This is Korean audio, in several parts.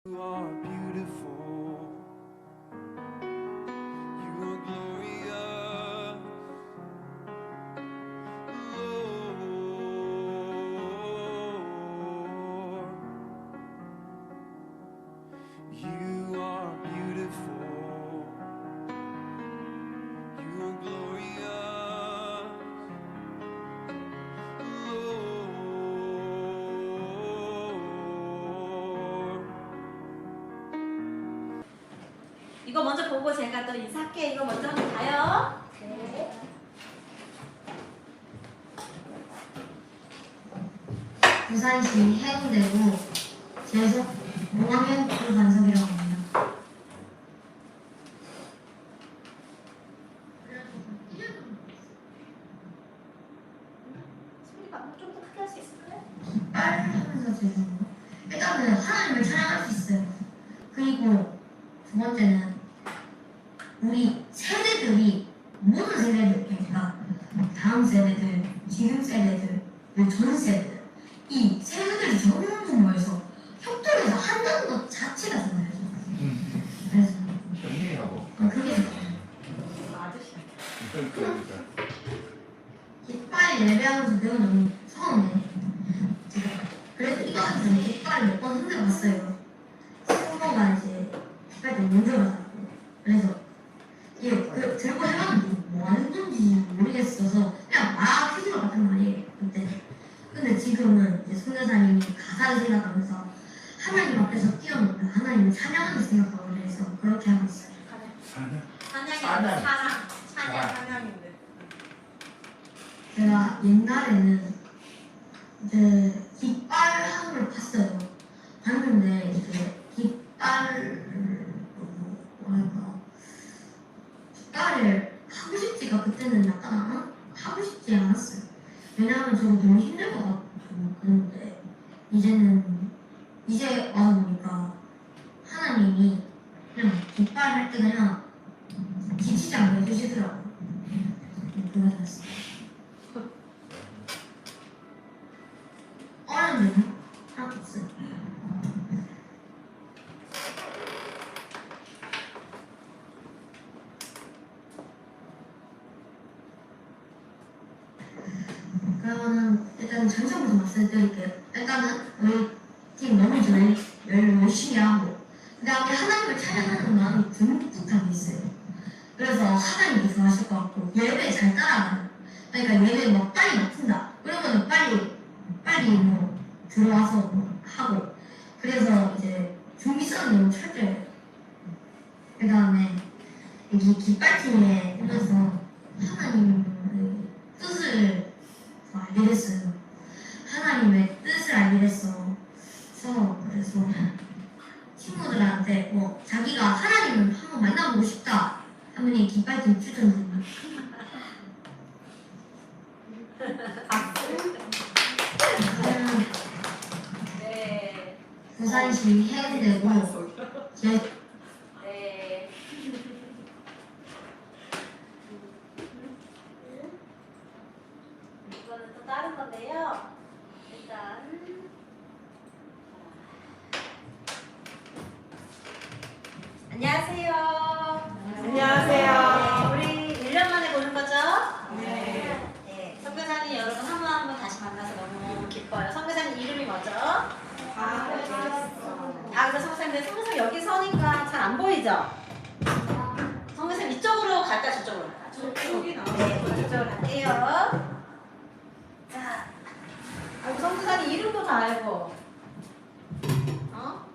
You are beautiful. You are glorious. Lord, you are beautiful. You are glorious. Lord. 이거 먼저 보고 제가 또 인사할게요. 이거 먼저 한번 봐요. 네. 부산시 해운대구 제속 5학년 반석이라고 합니다. 소리가 좀 더 크게 할 수 있을까요? 하면서 죄송해요. 일단은 하나님을 찬양할 수 있어요. 그리고 두 번째는 우리 세대들이 모든 세대들, 그러니까 다음 세대들, 지금 세대들, 그리고 전 세대들 이 세대들이 전부 모여서 협동해서 한다는 것 자체가 좋아요. 그래서 연예인하고 그게 좋아요. 아저씨. 그러니까 깃발 예배하면서 배운 너무 처음에 제가 그래도 이거 하기 전에 깃발을 몇 번 흔들어봤어요. 친구가 이제 깃발 때 먼저 받았고 그래서 이게 들고 해봤는데 뭐 하는 건지 모르겠어서 그냥 막 휘두르 같은 말이에요 그때. 근데 지금은 이제 손여사님이 가사를 생각하면서 하나님 앞에서 뛰어놀다 하나님을 찬양하는 생각하고 그래서 그렇게 하고 있어요. 찬양이 아니라 사랑. 찬양인데. 제가 옛날에는 이제 깃발하는 걸 봤어요. 봤는데 이제 뭐랄까 깃발을 하고 싶지가 그때는 약간 하고 싶지 않았어요. 왜냐하면 저도 너무 힘들 것 같고 그런데 이제 와보니까 하나님이 그냥 깃발 할 때 그냥 지치지 않게 해주시더라고요. 그래서 어려운 점은 하나도 없어요. 그러면은 일단 장점부터 말씀드릴게요. 일단은 우리 팀 너무 열심히 하고 그 다음에 하나님을 찬양하는 마음이 듬뿍하게 있어요. 그래서 하나님이 좋아하실 것 같고 예배 잘 따라가요. 그러니까 예배 막 빨리 맡은다 그러면 빨리 뭐 들어와서 뭐 하고 그래서 이제 준비성이 너무 철저해요. 그 다음에 여기 깃발팀에 오면서 하나님의 뜻을 알게 됐어요. 하나님의 뜻을 알게 됐어. 그래서 친구들한테 뭐 자기가 하나님을 한번 만나보고 싶다 하면 이 깃발팀 추천드립니다. 네. 부산시 해운대구 제 네. 이거는 또 다른 건데요. 일단 안녕하세요. 안녕하세요. 우리 1년 만에 보는 거죠? 네. 네. 선교사님 여러분 한 번 한 번 다시 만나서 너무 기뻐요. 선교사님 이름이 뭐죠? 그래서 선교사님 여기 서니까 잘 안 보이죠? 선교사님 이쪽으로 갈까 저쪽으로 갈까? 저쪽이 나와요. 네, 저쪽으로 갈게요. 자, 아이고 선교사님 이름도 다 알고. 어?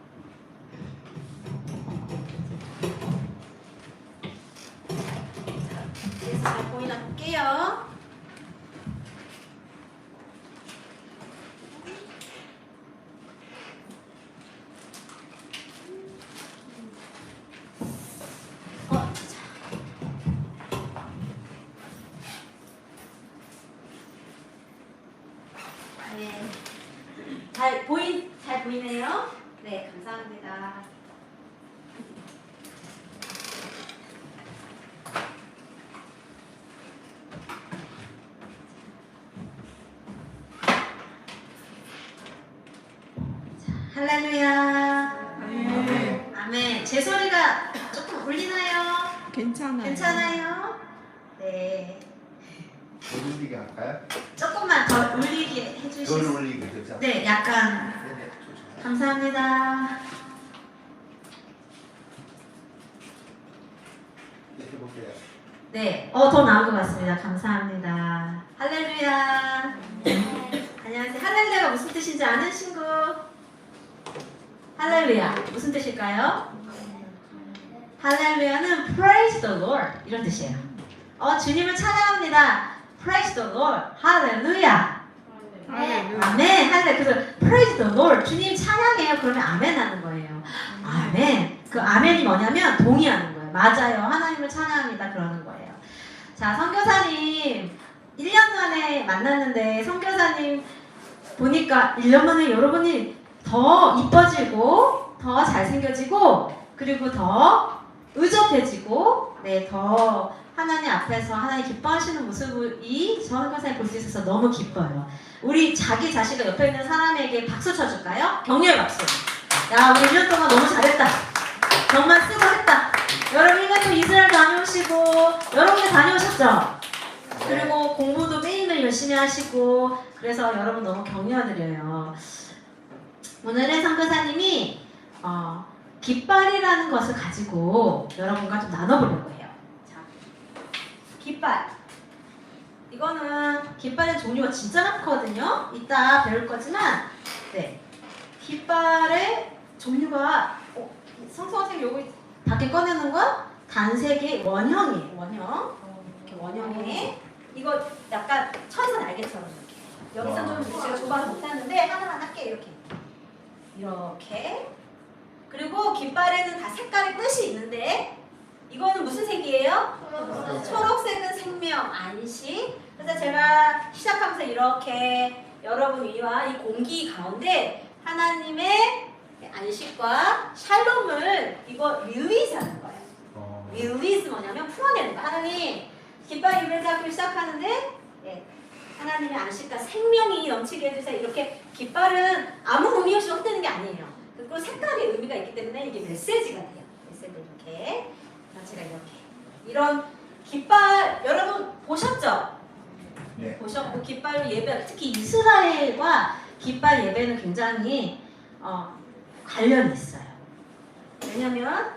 그래서 잘 보이나 볼게요. 네. 잘 보이네요? 네, 감사합니다. 할렐루야. 아멘. 아멘. 제 소리가 조금 울리나요? 괜찮아요. 괜찮아요? 네. 더 울리게 할까요? 조금만 더 울리게 덜 해주실 수. 울리게 그죠? 네, 약간. 네네. 좋습니다. 감사합니다. 이렇게 볼게요. 네, 더 나은 것 같습니다. 감사합니다. 할렐루야. 안녕하세요. 할렐루야가 무슨 뜻인지 아는 친구? 할렐루야 무슨 뜻일까요? 할렐루야는 praise the Lord 이런 뜻이에요. 주님을 찬양합니다. praise the Lord. 할렐루야. 아멘. 할렐. 그래서 praise the Lord. 주님 찬양해요. 그러면 아멘 하는 거예요. 아멘. 그 아멘이 뭐냐면 동의하는 거예요. 맞아요. 하나님을 찬양합니다. 그러는 거예요. 자, 선교사님 1년 만에 만났는데 선교사님 보니까 1년 만에 여러분이 더 이뻐지고 더 잘생겨지고 그리고 더 의젓해지고 네, 더 하나님 앞에서 하나님 기뻐하시는 모습이 저 선교사님 볼 수 있어서 너무 기뻐요. 우리 자기 자신과 옆에 있는 사람에게 박수 쳐줄까요? 격려의 박수. 야, 우리 1년 동안 너무 잘했다. 정말 수고했다. 여러분 1년 동안 이스라엘 다녀오시고 여러분들 다녀오셨죠? 그리고 공부도 매일매일 열심히 하시고 그래서 여러분 너무 격려드려요. 오늘은 선교사님이 깃발이라는 것을 가지고 여러분과 좀 나눠보려고 해요. 자, 깃발. 이거는 깃발의 종류가 진짜 많거든요. 이따 배울 거지만 네, 깃발의 종류가 선생님 요거 밖에 꺼내는 건 단색의 원형이에요. 원형. 이렇게 원형에 이거 약간 천사 날개처럼 이렇게. 여기서 좀 제가 좁아서 못하는데 하나만 할게 이렇게. 이렇게. 그리고 깃발에는 다 색깔의 뜻이 있는데 이거는 무슨 색이에요? 초록색은 생명, 안식. 그래서 제가 시작하면서 이렇게 여러분 위와 이 공기 가운데 하나님의 안식과 샬롬을 이거 릴리즈하는 거예요. 릴리즈 뭐냐면 풀어내는 거. 하나님 깃발 입을 잡고 시작하는데 하나님의 안식과 생명이 넘치게 해주세요. 이렇게 깃발은 아무 의미 없이 흩뜨는 게 아니에요. 그리고 색깔의 의미가 있기 때문에 이게 메시지가 돼요. 메시지 이렇게 전체가 이렇게 이런 깃발 여러분 보셨죠? 네. 보셨고 깃발로 예배 특히 이스라엘과 깃발 예배는 굉장히 관련이 있어요. 왜냐면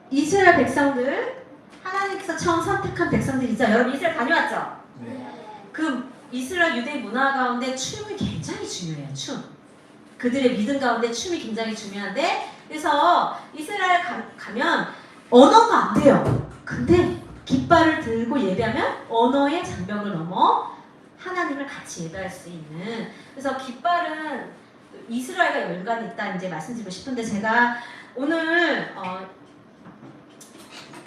이스라엘 백성들 하나님께서 처음 선택한 백성들이죠. 여러분 이스라엘 다녀왔죠? 네. 그 이스라엘 유대 문화 가운데 춤이 굉장히 중요해요. 춤. 그들의 믿음 가운데 춤이 굉장히 중요한데 그래서 이스라엘 가면 언어가 안 돼요. 근데 깃발을 들고 예배하면 언어의 장벽을 넘어 하나님을 같이 예배할 수 있는 그래서 깃발은 이스라엘과 연관이 있다 이제 말씀드리고 싶은데 제가 오늘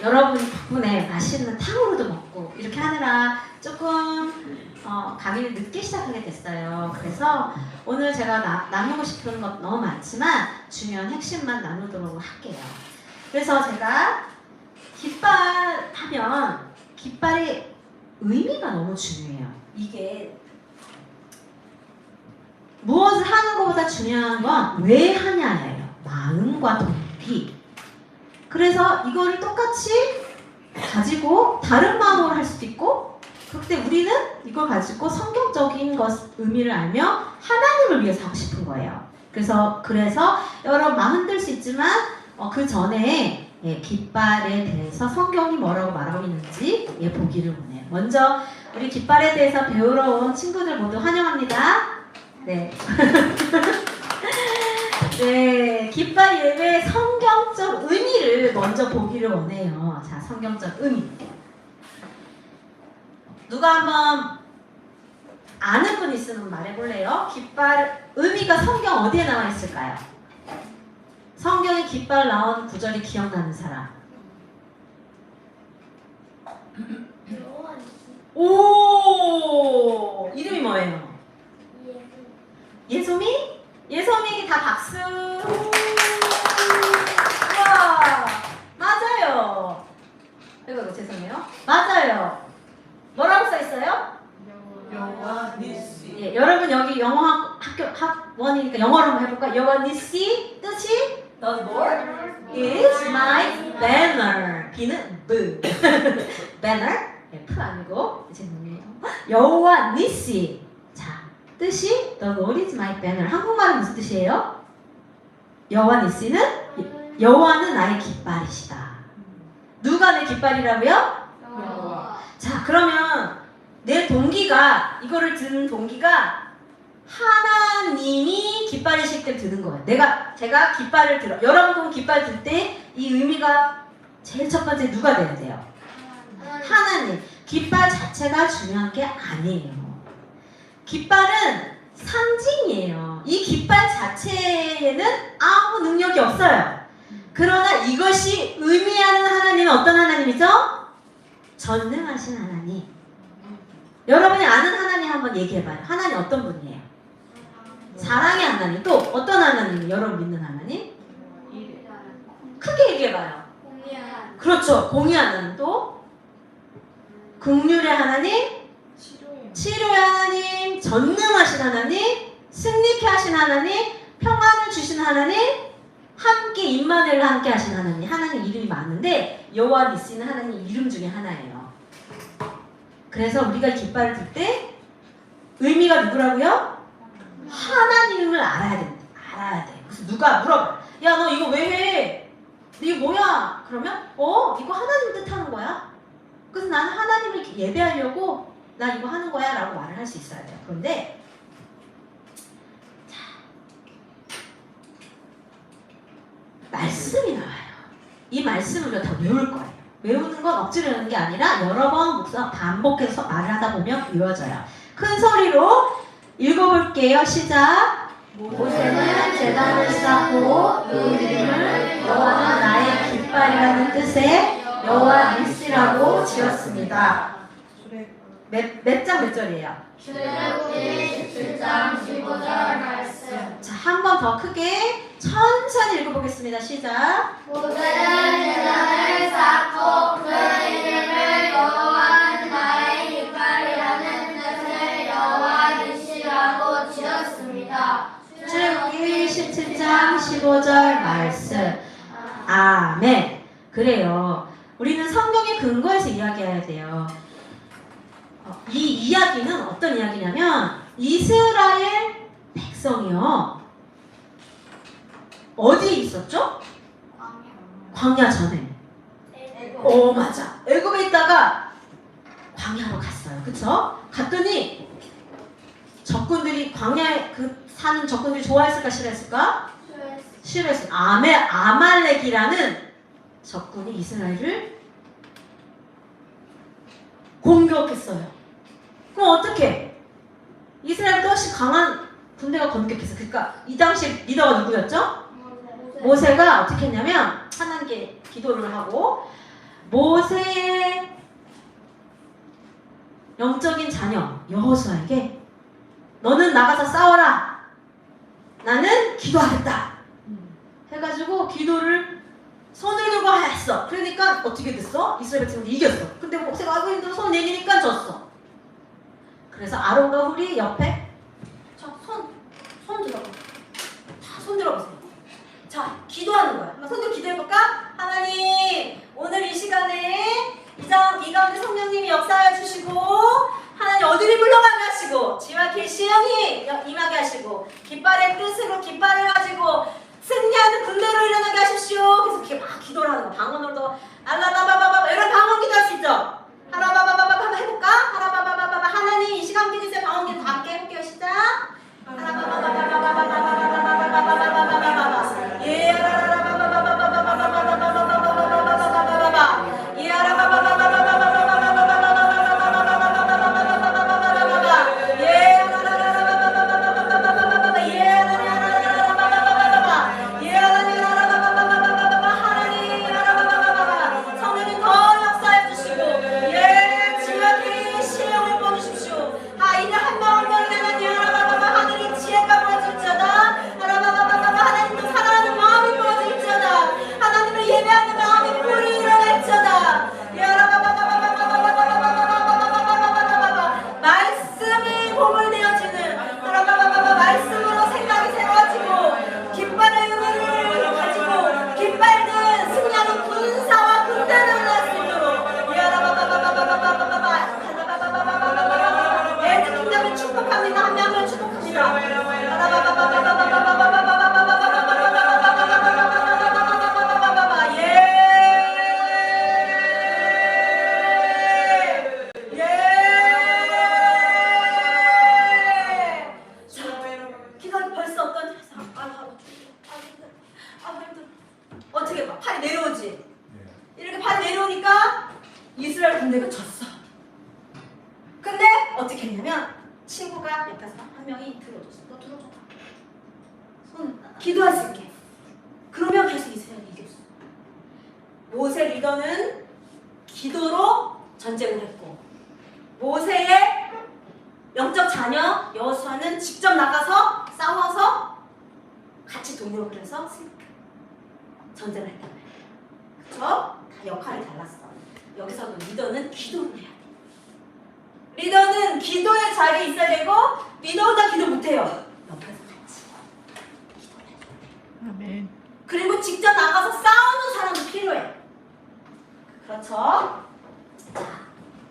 여러분 덕분에 맛있는 탕후루도 먹고 이렇게 하느라 조금 강의를 늦게 시작하게 됐어요. 그래서 오늘 제가 나누고 싶은 것 너무 많지만 중요한 핵심만 나누도록 할게요. 그래서 제가 깃발 하면 깃발의 의미가 너무 중요해요. 이게 무엇을 하는 것보다 중요한 건 왜 하냐예요. 마음과 동기. 그래서 이거를 똑같이 가지고 다른 마음으로 할 수도 있고 그때 우리는 이걸 가지고 성경적인 의미를 알며 하나님을 위해서 하고 싶은 거예요. 그래서 여러분 마음 흔들 수 있지만 그 전에 깃발에 대해서 성경이 뭐라고 말하고 있는지 보기를 원해요. 먼저 우리 깃발에 대해서 배우러 온 친구들 모두 환영합니다. 네. 네, 깃발 예배의 성경적 의미를 먼저 보기를 원해요. 자, 성경적 의미. 누가 한번 아는 분 있으면 말해볼래요? 깃발 의미가 성경 어디에 나와 있을까요? 성경에 깃발 나온 구절이 기억나는 사람. 오, 이름이 뭐예요? 예소미? 예소미에게 다 박수. 우와, 맞아요. 이거 죄송해요. 맞아요. 뭐라고 써 있어요? 여호와 니시. 예, 여러분 여기 영어 학원이니까 영어로 한번 해볼까? 여호와 니시 뜻이 The Lord is my banner. B는 B. banner. F 아니고 죄송해요. 여호와 니시. 자, 뜻이 The Lord is my banner. 한국말은 무슨 뜻이에요? 여호와 니시는 여호와는 나의 깃발이시다. 누가 내 깃발이라고요? 자, 그러면 내 동기가 이거를 드는 동기가 하나님이 깃발이실 때 드는 거예요. 제가 깃발을 들어. 여러분 깃발 들 때 이 의미가 제일 첫 번째 누가 돼야 돼요? 하나님. 깃발 자체가 중요한 게 아니에요. 깃발은 상징이에요. 이 깃발 자체에는 아무 능력이 없어요. 그러나 이것이 의미하는 하나님은 어떤 하나님이죠? 전능하신 하나님. 여러분이 아는 하나님 한번 얘기해봐요. 하나님 어떤 분이에요? 사랑의 하나님. 또 어떤 하나님? 여러분 믿는 하나님? 크게 얘기해봐요. 그렇죠. 공의한 하나님. 또 긍휼의 하나님, 치료의 하나님, 전능하신 하나님, 승리케 하신 하나님, 평안을 주신 하나님, 함께 임마누엘과 함께 하신 하나님. 하나님 이름이 많은데 여호와 니시는 하나님 이름 중에 하나예요. 그래서 우리가 깃발을 들 때 의미가 누구라고요? 하나님을 알아야 돼. 그래서 누가 물어봐. 야, 너 이거 왜 해? 이거 뭐야? 그러면 이거 하나님 뜻하는 거야. 그래서 나는 하나님을 예배하려고 나 이거 하는 거야 라고 말을 할 수 있어야 돼요. 그런데 말씀이 나와요. 이 말씀을 다 외울 거예요. 외우는 건 억지로 외우는 게 아니라 여러 번 반복해서 말을 하다 보면 외워져요. 큰 소리로 읽어볼게요. 시작. 모세는 제단을 쌓고 그 이름을 여호와는 나의 깃발이라는 뜻의 여호와 니시라고 지었습니다. 몇 절이에요? 출애굽기 17장 15절 말씀. 자, 한 번 더 크게 천천히 읽어보겠습니다. 시작. 모세는 제단을 쌓고 그 이름을 여호와는 나의 깃발이라는 뜻의 여호와 니시라고 지었습니다. 출애굽기 17장 15절 말씀. 아멘. 그래요. 우리는 성경의 근거에서 이야기해야 돼요. 이 이야기는 어떤 이야기냐면 이스라엘 백성이요. 어디에 있었죠? 광야 전에. 맞아. 애굽에 있다가 광야로 갔어요. 그쵸? 갔더니 적군들이 광야에 사는 적군들이 좋아했을까 싫어했을까? 싫어했어요. 아말렉이라는 적군이 이스라엘을 공격했어요. 그럼 어떻게? 이스라엘도 훨씬 강한 군대가 공격했어. 그러니까 이 당시 리더가 누구였죠? 모세가 어떻게 했냐면 하나님께 기도를 하고 모세의 영적인 자녀 여호수아에게 너는 나가서 싸워라. 나는 기도하겠다. 해가지고 기도를 손을 들고 했어. 그러니까 어떻게 됐어? 이스라엘 백성들이 이겼어. 근데 모세가 아이고 힘들어 손 내리니까 졌어. 그래서 아론과 훌이 옆에 손 들어봐. 자, 손 들어보세요. 자, 기도하는 거야. 한번 손 들고 기도해볼까? 하나님, 오늘 이 시간에 이 가운데 성령님이 역사해 주시고 하나님 어디를 물러가게 하시고 지와 계시 영이 임하게 하시고 깃발의 뜻으로 깃발을 가지고 승리하는 군대로 일어나게 하십시오. 그래서 이렇게 막 기도를 하는 거야. 방언으로도 알라바바바바 이런 방언 기도 할 수 있죠? 하라바바바바 한번 해볼까? 하라바바바바 하나님 이 시간 함께 해주세요. 방언 기도 다 함께 해볼게요. 시작. 깃발든 승리하는 군사와 군대를 날 수 있도록 애들 팀장을 축복합니다. 한 명을 축복합니다. 기가 벌써 어떤 어떻게 봐? 팔이 내려오지? 네. 이렇게 팔이 내려오니까 이스라엘 군대가 졌어. 근데 어떻게 했냐면 친구가 옆에서 한 명이 들어줬어. 너 들어줘. 손 기도할 수 있게. 그러면 계속 이스라엘이 이겼어. 모세 리더는 기도로 전쟁을 했고 모세의 영적 자녀 여호수아는 직접 나가서 싸워서 같이 동력을 해서 전쟁을 했단 말이야. 그쵸? 다 역할이 달랐어. 여기서도 리더는 기도를 해야 돼. 리더는 기도의 자리에 있어야 되고 리더 혼자 기도 못해요. 옆에서 같이 기도를 해야 돼. 아멘. 그리고 직접 나가서 싸우는 사람도 필요해. 그렇죠? 자,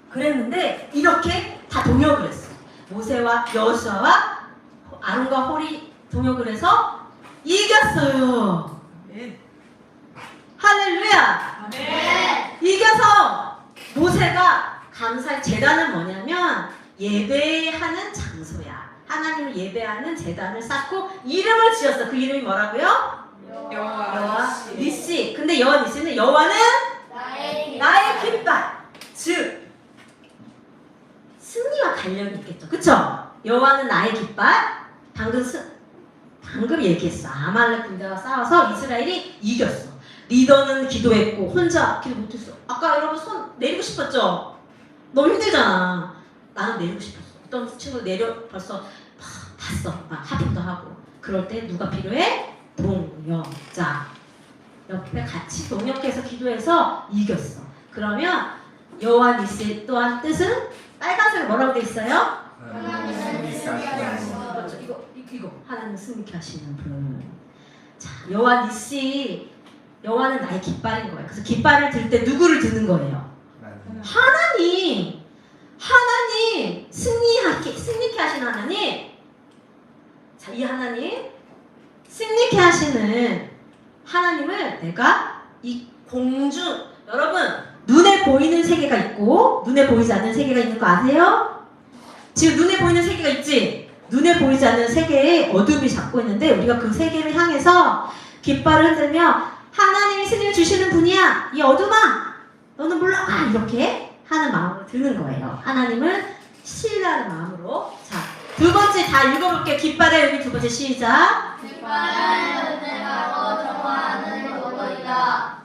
그랬는데 이렇게 다 동역을 했어. 모세와 여호수아와 아론과 홀이 동역을 해서 이겼어요. 아멘. 할렐루야. 아멘. 이겨서 모세가 감사의 제단은 뭐냐면 예배하는 장소야. 하나님을 예배하는 제단을 쌓고 이름을 지었어. 그 이름이 뭐라고요? 여호와 니시. 근데 여호와 니시는 여호와는 나의 깃발. 즉 승리와 관련이 있겠죠. 그쵸? 여호와는 나의 깃발. 방금 얘기했어. 아말렉 군대와 싸워서 이스라엘이 이겼어. 리더는 기도했고 혼자 기도 못했어. 아까 여러분 손 내리고 싶었죠? 너무 힘들잖아. 나는 내리고 싶었어. 어떤 친구 벌써 봤어. 막 합의도 하고. 그럴 때 누가 필요해? 동역자. 옆에 같이 동역해서 기도해서 이겼어. 그러면 여호와 니시 또한 뜻은 빨간색으로 뭐라고 돼 있어요? 그렇죠. 이거 하나님 승리케 하시는 분. 자, 여호와 니시. 여호와는 나의 깃발인 거예요. 그래서 깃발을 들 때 누구를 드는 거예요? 하나님 승리케 하시는 하나님. 자, 이 하나님 승리케 하시는 하나님을 내가 이 공중 여러분 눈에 보이는 세계가 있고 눈에 보이지 않는 세계가 있는 거 아세요? 지금 눈에 보이는 세계가 있지? 눈에 보이지 않는 세계에 어둠이 잡고 있는데 우리가 그 세계를 향해서 깃발을 흔들며 하나님이 승리를 주시는 분이야. 이 어둠아 너는 물러가. 이렇게 하는 마음으로 드는 거예요. 하나님을 신뢰하는 마음으로. 자, 두 번째 다 읽어볼게요. 깃발의 의미 두 번째 시작. 깃발은 은혜하고 정화하는 도구이다.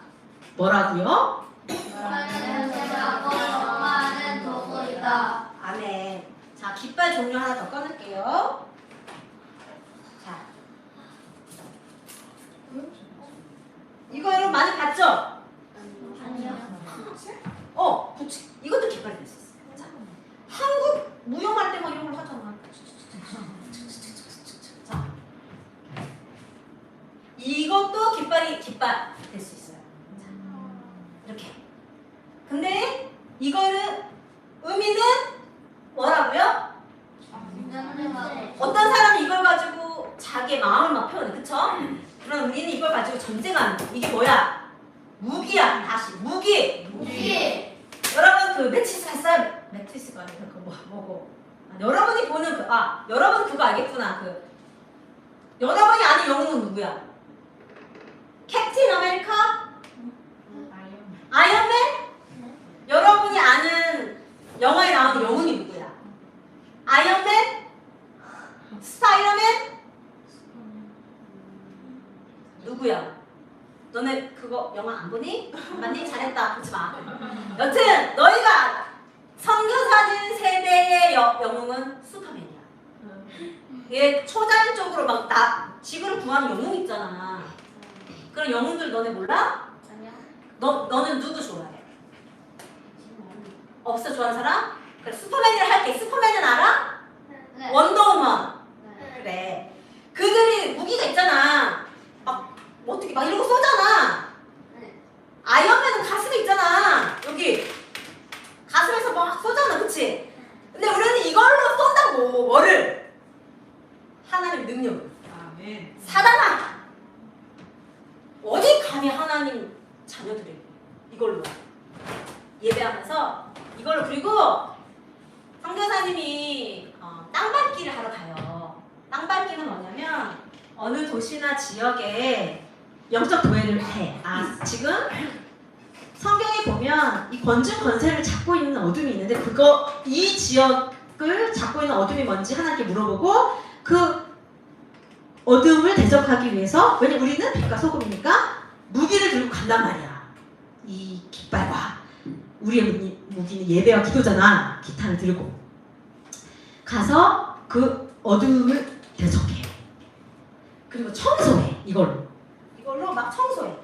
뭐라고요? 깃발은 은혜하고 정화하는 도구이다. 아멘. 자, 깃발 종류 하나 더 꺼낼게요. 자, 이거 여러분 많이 봤죠? 아니요. 부치. 이것도 깃발이 될 수 있어요. 자, 한국 무용할 때 막 이런 걸 하잖아. 자, 이것도 깃발 될 수 있어요. 자, 이렇게. 근데 이거는 의미는 뭐라고요? 어떤 사람이 이걸 가지고 자기의 마음을 막 표현해, 그쵸? 그럼 우리는 이걸 가지고 전쟁하는 거. 이게 뭐야? 무기야. 다시 무기. 여러분 그 매트리스 했어요? 매트리스가 아니라 그 뭐고? 여러분이 보는 여러분 그거 알겠구나. 여러분이 아는 영웅은 누구야? 캡틴 아메리카? 아이언맨? 여러분이 아는 영화에 나오는 영웅이 누구야? 아이언맨? 스파이더맨? 누구야? 너네 그거 영화 안 보니? 안 봤니? 잘했다. 보지 마. 여튼 너희가 선교사진 세대의 영웅은 슈퍼맨이야. 얘 초자연적으로 막 지구를 구하는 영웅 있잖아. 그런 영웅들 너네 몰라? 너는 누구 좋아해? 없어 좋아하는 사람? 그래 슈퍼맨을 할게. 슈퍼맨은 알아? 원더우먼. 그래. 그들이 무기가 있잖아. 막 어떻게 막 이런 거 쏘잖아. 하나님 자녀들에게 이걸로 예배하면서 이걸로. 그리고 선교사님이 땅 밟기를 하러 가요. 땅 밟기는 뭐냐면 어느 도시나 지역에 영적 도회를 해. 지금 성경에 보면 이 권중 권세를 잡고 있는 어둠이 있는데 이 지역을 잡고 있는 어둠이 뭔지 하나님께 물어보고 그 어둠을 대적하기 위해서, 왜냐면 우리는 빛과 소금이니까 무기를 들고 간단 말이야. 이 깃발과 우리의 무기는 예배와 기도잖아. 기타를 들고 가서 그 어둠을 대적해. 그리고 청소해. 이걸로 막 청소해.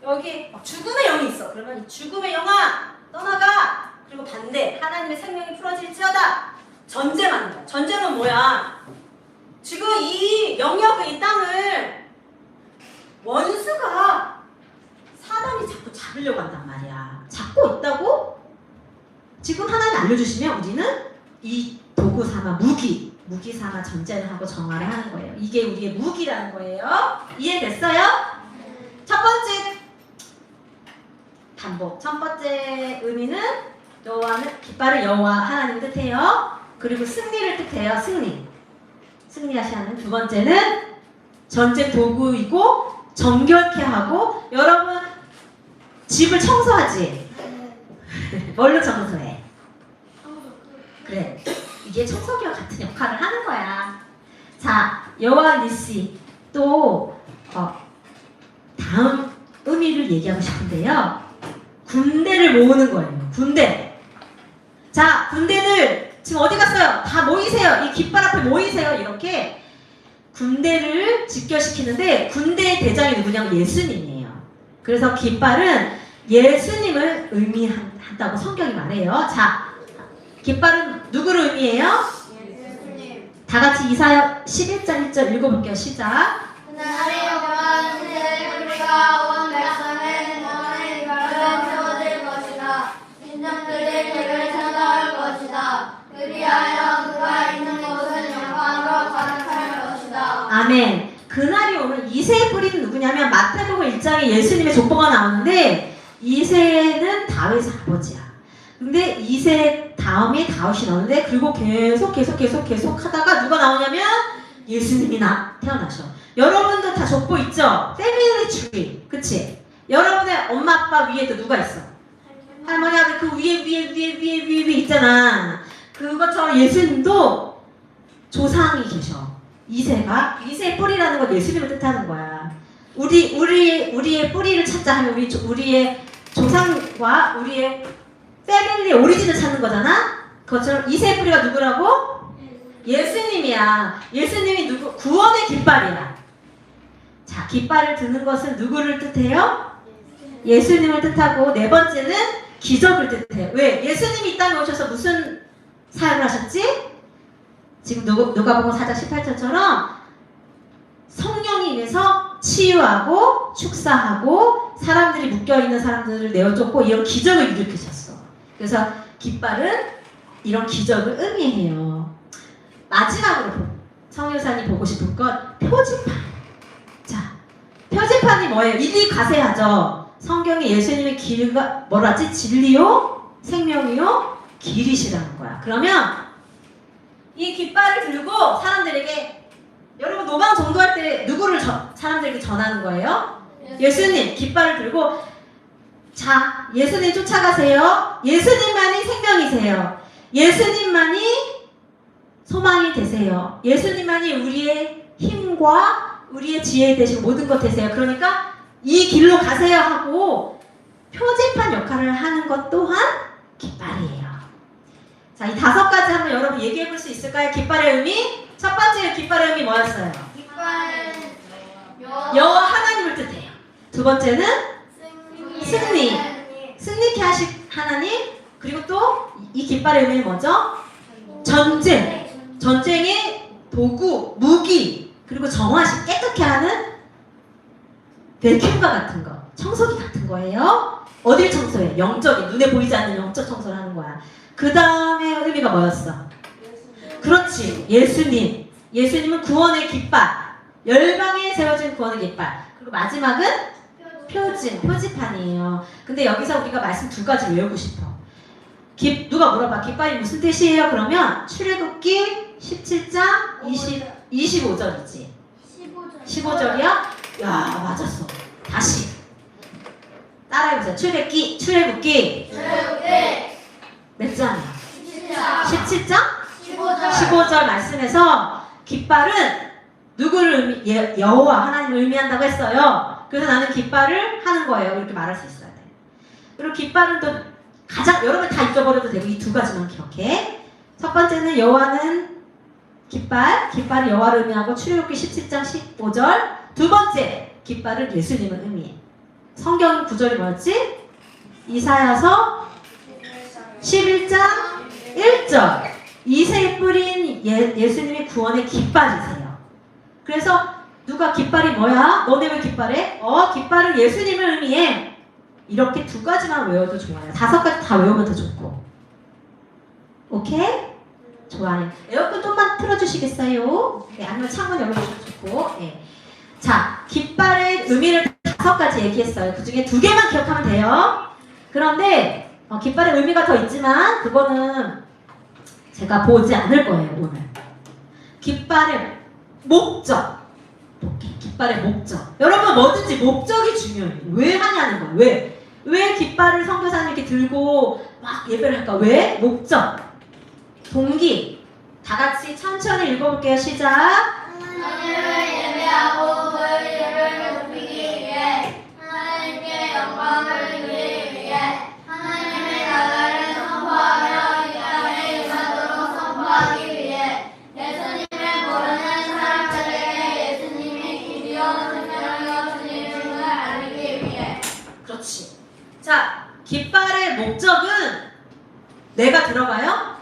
여기 막 죽음의 영이 있어. 그러면 이 죽음의 영아 떠나가. 그리고 반대, 하나님의 생명이 풀어질지어다. 전제하는 거야. 전제는 뭐야? 지금 이 영역의 이 땅을 원수가 사단이 자꾸 잡으려고 한단 말이야. 잡고 있다고? 지금 하나님 알려주시면 우리는 이 도구 삼아 무기 삼아 전제를 하고 정화를 하는 거예요. 이게 우리의 무기라는 거예요. 이해됐어요? 첫 번째 반복. 첫 번째 의미는 여호와는 깃발을 여호와 하나님 뜻해요. 그리고 승리를 뜻해요. 승리하시는. 두 번째는 전쟁 도구이고 정결케 하고. 여러분 집을 청소하지? 뭘로 청소해? 그래, 이게 청소기와 같은 역할을 하는 거야. 자, 여호와 니시 또 다음 의미를 얘기하고 싶은데요. 군대를 모으는 거예요. 군대. 자, 군대들 지금 어디 갔어요? 다 모이세요. 이 깃발 앞에 모이세요. 이렇게 군대를 직결시키는데 군대의 대장이 누구냐면 예수님이에요. 그래서 깃발은 예수님을 의미한다고 성경이 말해요. 자, 깃발은 누구를 의미해요? 예수님. 다 같이 이사야 11장 1절 읽어볼게요. 시작. 그날에 여호와의 우리가 온 백성의 영원의 깃발을 세워질 것이다. 인정들의 길을 찾아올 것이다. 그리하여 그가 있는 곳은 영광으로 가득할 것이다. 아멘. 그날이 오면 이새의 뿌리는 누구냐면 마태복음 1장에 예수님의 족보가 나오는데 이새는 다윗의 아버지야. 근데 이새 다음에 다윗이 나오는데 그리고 계속 하다가 누가 나오냐면 예수님이 태어나셔. 여러분도 다 족보 있죠? 패밀리 트리. 그치? 여러분의 엄마 아빠 위에도 누가 있어? 할머니 아버지 그 위에 있잖아. 그것처럼 예수님도 조상이 계셔. 이새의 뿌리라는 건 예수님을 뜻하는 거야. 우리의 뿌리를 찾자 하면 우리의 조상과 우리의 패밀리 오리진을 찾는 거잖아. 그것처럼 이새의 뿌리가 누구라고? 예수님이야. 예수님이 구원의 깃발이야. 자, 깃발을 드는 것은 누구를 뜻해요? 예수님을 뜻하고, 네 번째는 기적을 뜻해요. 왜? 예수님이 이 땅에 오셔서 무슨 사역을 하셨지? 지금 누가복음 4장 18절처럼 성령이 임해서 치유하고 축사하고 사람들이 묶여있는 사람들을 내어쫓고 이런 기적을 일으키셨어. 그래서 깃발은 이런 기적을 의미해요. 마지막으로 성교사님 보고 싶은 건 표지판. 자, 표지판이 뭐예요? 일리 가세하죠. 성경에 예수님의 길가 뭐라지? 진리요, 생명이요, 길이시라는 거야. 그러면 이 깃발을 들고 사람들에게, 여러분 노방 전도할 때 누구를 사람들에게 전하는 거예요? 예수님. 깃발을 들고 자, 예수님 쫓아가세요. 예수님만이 생명이세요. 예수님만이 소망이 되세요. 예수님만이 우리의 힘과 우리의 지혜 되시고 모든 것 되세요. 그러니까 이 길로 가세요 하고 표지판 역할을 하는 것 또한 깃발이에요. 자, 이 5가지 한번 여러분 얘기해 볼 수 있을까요? 깃발의 의미? 첫 번째 깃발의 의미 뭐였어요? 깃발은 여호와 하나님을 뜻해요. 두 번째는 승리케 하실 하나님. 그리고 또 이 깃발의 의미는 뭐죠? 전쟁의 도구, 무기, 그리고 정화식, 깨끗게 하는 벨큐가 같은 거, 청소기 같은 거예요. 어딜 청소해? 영적인, 눈에 보이지 않는 영적 청소를 하는 거야. 그 다음에 의미가 뭐였어? 그렇지, 예수님. 예수님은 구원의 깃발, 열방에 세워진 구원의 깃발. 그리고 마지막은 표지판이에요. 근데 여기서 우리가 말씀 두 가지 외우고 싶어. 누가 물어봐. 깃발이 무슨 뜻이에요? 그러면 출애굽기 17장 25절이지. 15절이야? 야, 맞았어. 다시 따라해보자. 출애굽기 몇 장이야? 17장 15절 말씀에서 깃발은 누구를 여호와 하나님을 의미한다고 했어요. 그래서 나는 깃발을 하는 거예요. 이렇게 말할 수 있어야 돼. 그리고 깃발은 또 가장 여러분 다 잊어버려도 되고 이 두 가지만 기억해. 첫 번째는 여호와는 깃발이 여호와를 의미하고 출애굽기 17장 15절. 두 번째 깃발은 예수님을 의미해. 성경 구절이 뭐였지? 이사야서 11장 1절. 이새에 뿌린 예수님이 구원의 깃발이세요. 그래서 누가 깃발이 뭐야? 너네 왜 깃발해? 깃발은 예수님을 의미해. 이렇게 두 가지만 외워도 좋아요. 5가지 다 외우면 더 좋고. 오케이? 좋아요. 에어컨 좀만 틀어주시겠어요? 네, 아니면 창문 열어주셔도 좋고. 네. 자, 깃발의 의미를 5가지 얘기했어요. 그 중에 2개만 기억하면 돼요. 그런데 깃발의 의미가 더 있지만 그거는 제가 보지 않을 거예요, 오늘. 깃발의 목적. 깃발의 목적. 여러분 뭐든지 목적이 중요해요. 왜 하냐는 거예요. 왜 깃발을 선교사님 이렇게 들고 막 예배를 할까? 왜? 목적. 동기. 다 같이 천천히 읽어볼게요. 시작. 하나님을 예배하고 그 이름을 높이기 위해 하나님께 영광을 드리기 위해 하나님의 나라를 선포하며 이 땅에 임하도록 선포하기 위해 예수님을 모르는 사람들에게 예수님이 길이요 생명이요 주님임을 알리기 위해. 그렇지. 자, 깃발의 목적은 내가 들어가요?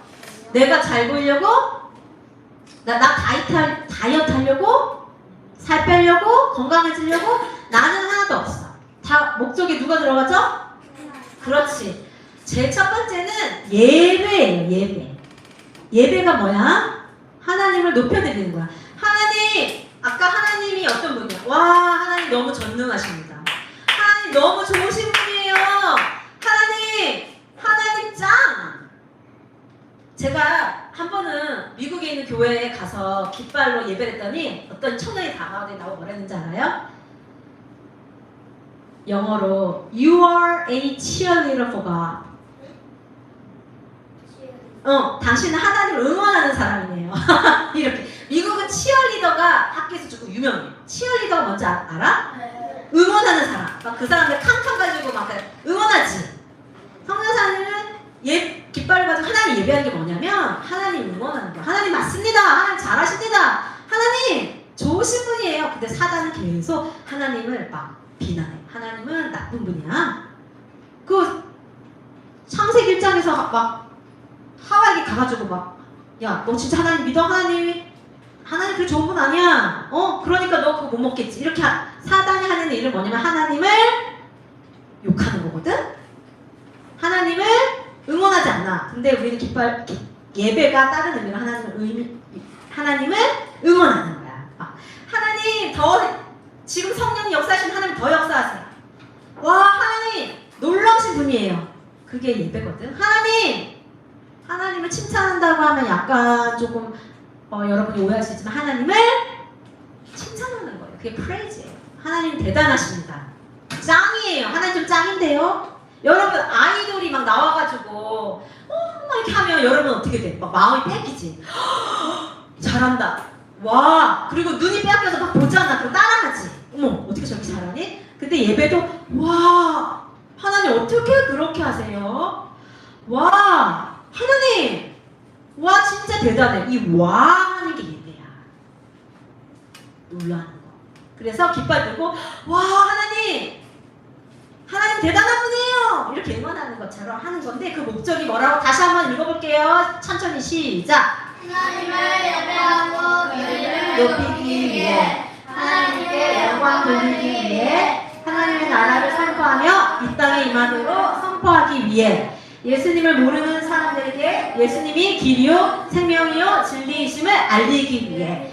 내가 잘 보이려고? 나 다이어트 하려고? 살 빼려고? 건강해지려고? 나는 하나도 없어. 다 목적에 누가 들어가죠? 그렇지. 제일 첫 번째는 예배예요. 예배. 예배가 뭐야? 하나님을 높여드리는 거야. 하나님, 아까 하나님이 어떤 분이야? 와, 하나님 너무 전능하십니다. 하나님 너무 좋으신 분이에요. 하나님 짱! 제가 한 번은 미국에 있는 교회에 가서 깃발로 예배를 했더니 어떤 청년이 다가오더니 나보고 뭐라 했는지 알아요? 영어로 You are a cheerleader for God. 당신은 하나님을 응원하는 사람이네요. 이렇게. 미국은 치어리더가 학교에서 조금 유명해요. 치어리더가 뭔지 알아? 응원하는 사람. 막 그 사람들 칸칸 가지고 막 응원하지. 성교사님은 깃발을 가지고 하나님 예배하는 게 뭐냐면 하나님 응원하는 거야. 하나님 맞습니다. 하나님 잘하십니다. 하나님 좋으신 분이에요. 근데 사단은 계속 하나님을 막 비난해. 하나님은 나쁜 분이야. 그 창세기 1장에서 막 하와에게 가가지고 막 야, 너 진짜 하나님 믿어? 하나님 그 좋은 분 아니야. 그러니까 너 그거 못 먹겠지. 이렇게 사단이 하는 일은 뭐냐면 하나님을 욕하는 거거든. 하나님을 응원하지 않아. 근데 우리는 예배가 다른 의미로 하나님을 응원하는 거야. 하나님 지금 성령이 역사하신 하나님 더 역사하세요. 와, 하나님 놀라우신 분이에요. 그게 예배거든. 하나님을 칭찬한다고 하면 약간 조금 여러분이 오해할 수 있지만 하나님을 칭찬하는 거예요. 그게 프레이즈예요. 하나님 대단하십니다. 짱이에요. 하나님 좀 짱인데요. 여러분 아이돌이 막 나와가지고 막 이렇게 하면 여러분 어떻게 돼? 막 마음이 뺏기지. 잘한다. 와. 그리고 눈이 빼앗겨서 막 보잖아. 그럼 따라하지. 어머 어떻게 저렇게 잘하니? 근데 예배도 와 하나님 어떻게 그렇게 하세요? 와 하나님 와 진짜 대단해. 이 와 하는 게 예배야. 놀라는 거. 그래서 깃발 들고 와 하나님 대단한 분이에요. 이렇게 응원하는 것처럼 하는 건데 그 목적이 뭐라고 다시 한번 읽어볼게요. 천천히 시작. 하나님을 예배하고 그 이름을 높이기 위해 하나님께 영광 돌리기 위해 하나님의 나라를 선포하며 이 땅에 임하도록 선포하기 위해 예수님을 모르는 사람들에게 예수님이 길이요 생명이요 진리이심을 알리기 위해.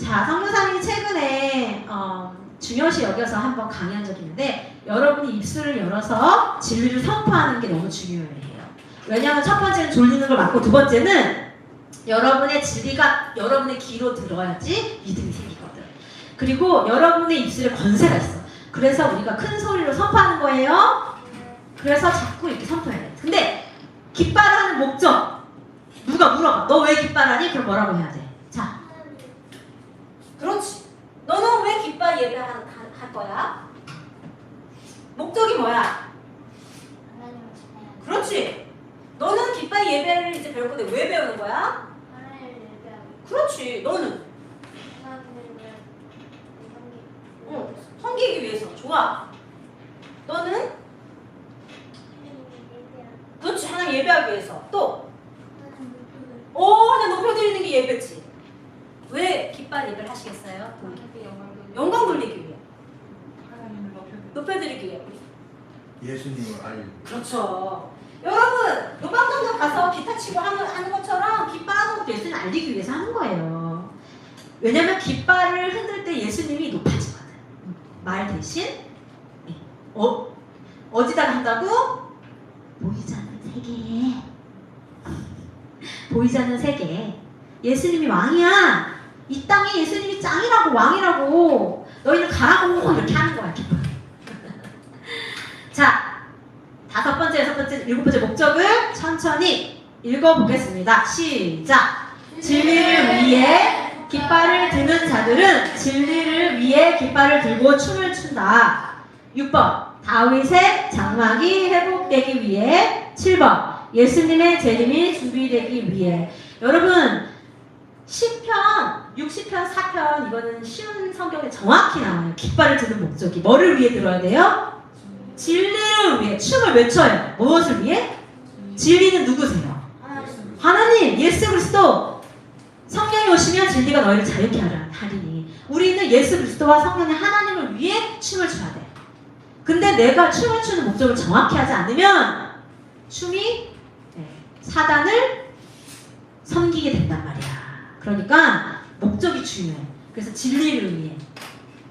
자, 성교사님이 최근에 중요시 여겨서 한번 강의한 적이 있는데 여러분이 입술을 열어서 진리를 선포하는 게 너무 중요해요. 왜냐하면 첫 번째는 졸리는 걸 막고 두 번째는 여러분의 진리가 여러분의 귀로 들어야지 믿음이 생기거든. 그리고 여러분의 입술에 권세가 있어. 그래서 우리가 큰 소리로 선포하는 거예요. 그래서 자꾸 이렇게 선포해야 돼. 근데 깃발하는 목적 누가 물어봐. 너 왜 깃발하니? 그럼 뭐라고 해야 돼? 자, 그렇지. 너는 왜 깃발 예배할 거야? 목적이 뭐야? 그렇지. 너는 깃발 예배를 이제 배울 건데 왜 배우는 거야? 그렇지. 너는 섬기기 위해서. 좋아. 너는 그렇지. 하나님 예배하기 위해서. 또 하나 높여드리는 게 예배지. 왜 깃발 예배를 하시겠어요? 영광 돌리기 위해. 높여드리기 위해. 예수님을 알고. 그렇죠. 여러분, 요방정도 가서 기타 치고 하는 것처럼 깃발하는 것도 예수님 알리기 위해서 하는 거예요. 왜냐면 깃발을 흔들 때 예수님이 높아지거든. 말 대신 어디다가 한다고? 보이지 않는 세계에. 보이지 않는 세계에. 예수님이 왕이야. 이 땅에 예수님이 짱이라고 왕이라고. 너희는 가라고 이렇게 하는 거야. 깃발. 자, 다섯 번째, 여섯 번째, 일곱 번째 목적을 천천히 읽어보겠습니다. 시작! 진리를 위해 깃발을 드는 자들은 진리를 위해 깃발을 들고 춤을 춘다. 6번 다윗의 장막이 회복되기 위해. 7번 예수님의 재림이 준비되기 위해. 여러분 시편 60편 4편 이거는 쉬운 성경에 정확히 나와요. 깃발을 드는 목적이 뭐를 위해 들어야 돼요? 진리를 위해. 춤을 외쳐요. 무엇을 위해? 진리는 누구세요? 하나님, 예수 그리스도. 성령이 오시면 진리가 너희를 자유케 하리니. 우리는 예수 그리스도와 성령의 하나님을 위해 춤을 춰야 돼. 근데 내가 춤을 추는 목적을 정확히 하지 않으면 춤이 사단을 섬기게 된단 말이야. 그러니까 목적이 중요해. 그래서 진리를 위해,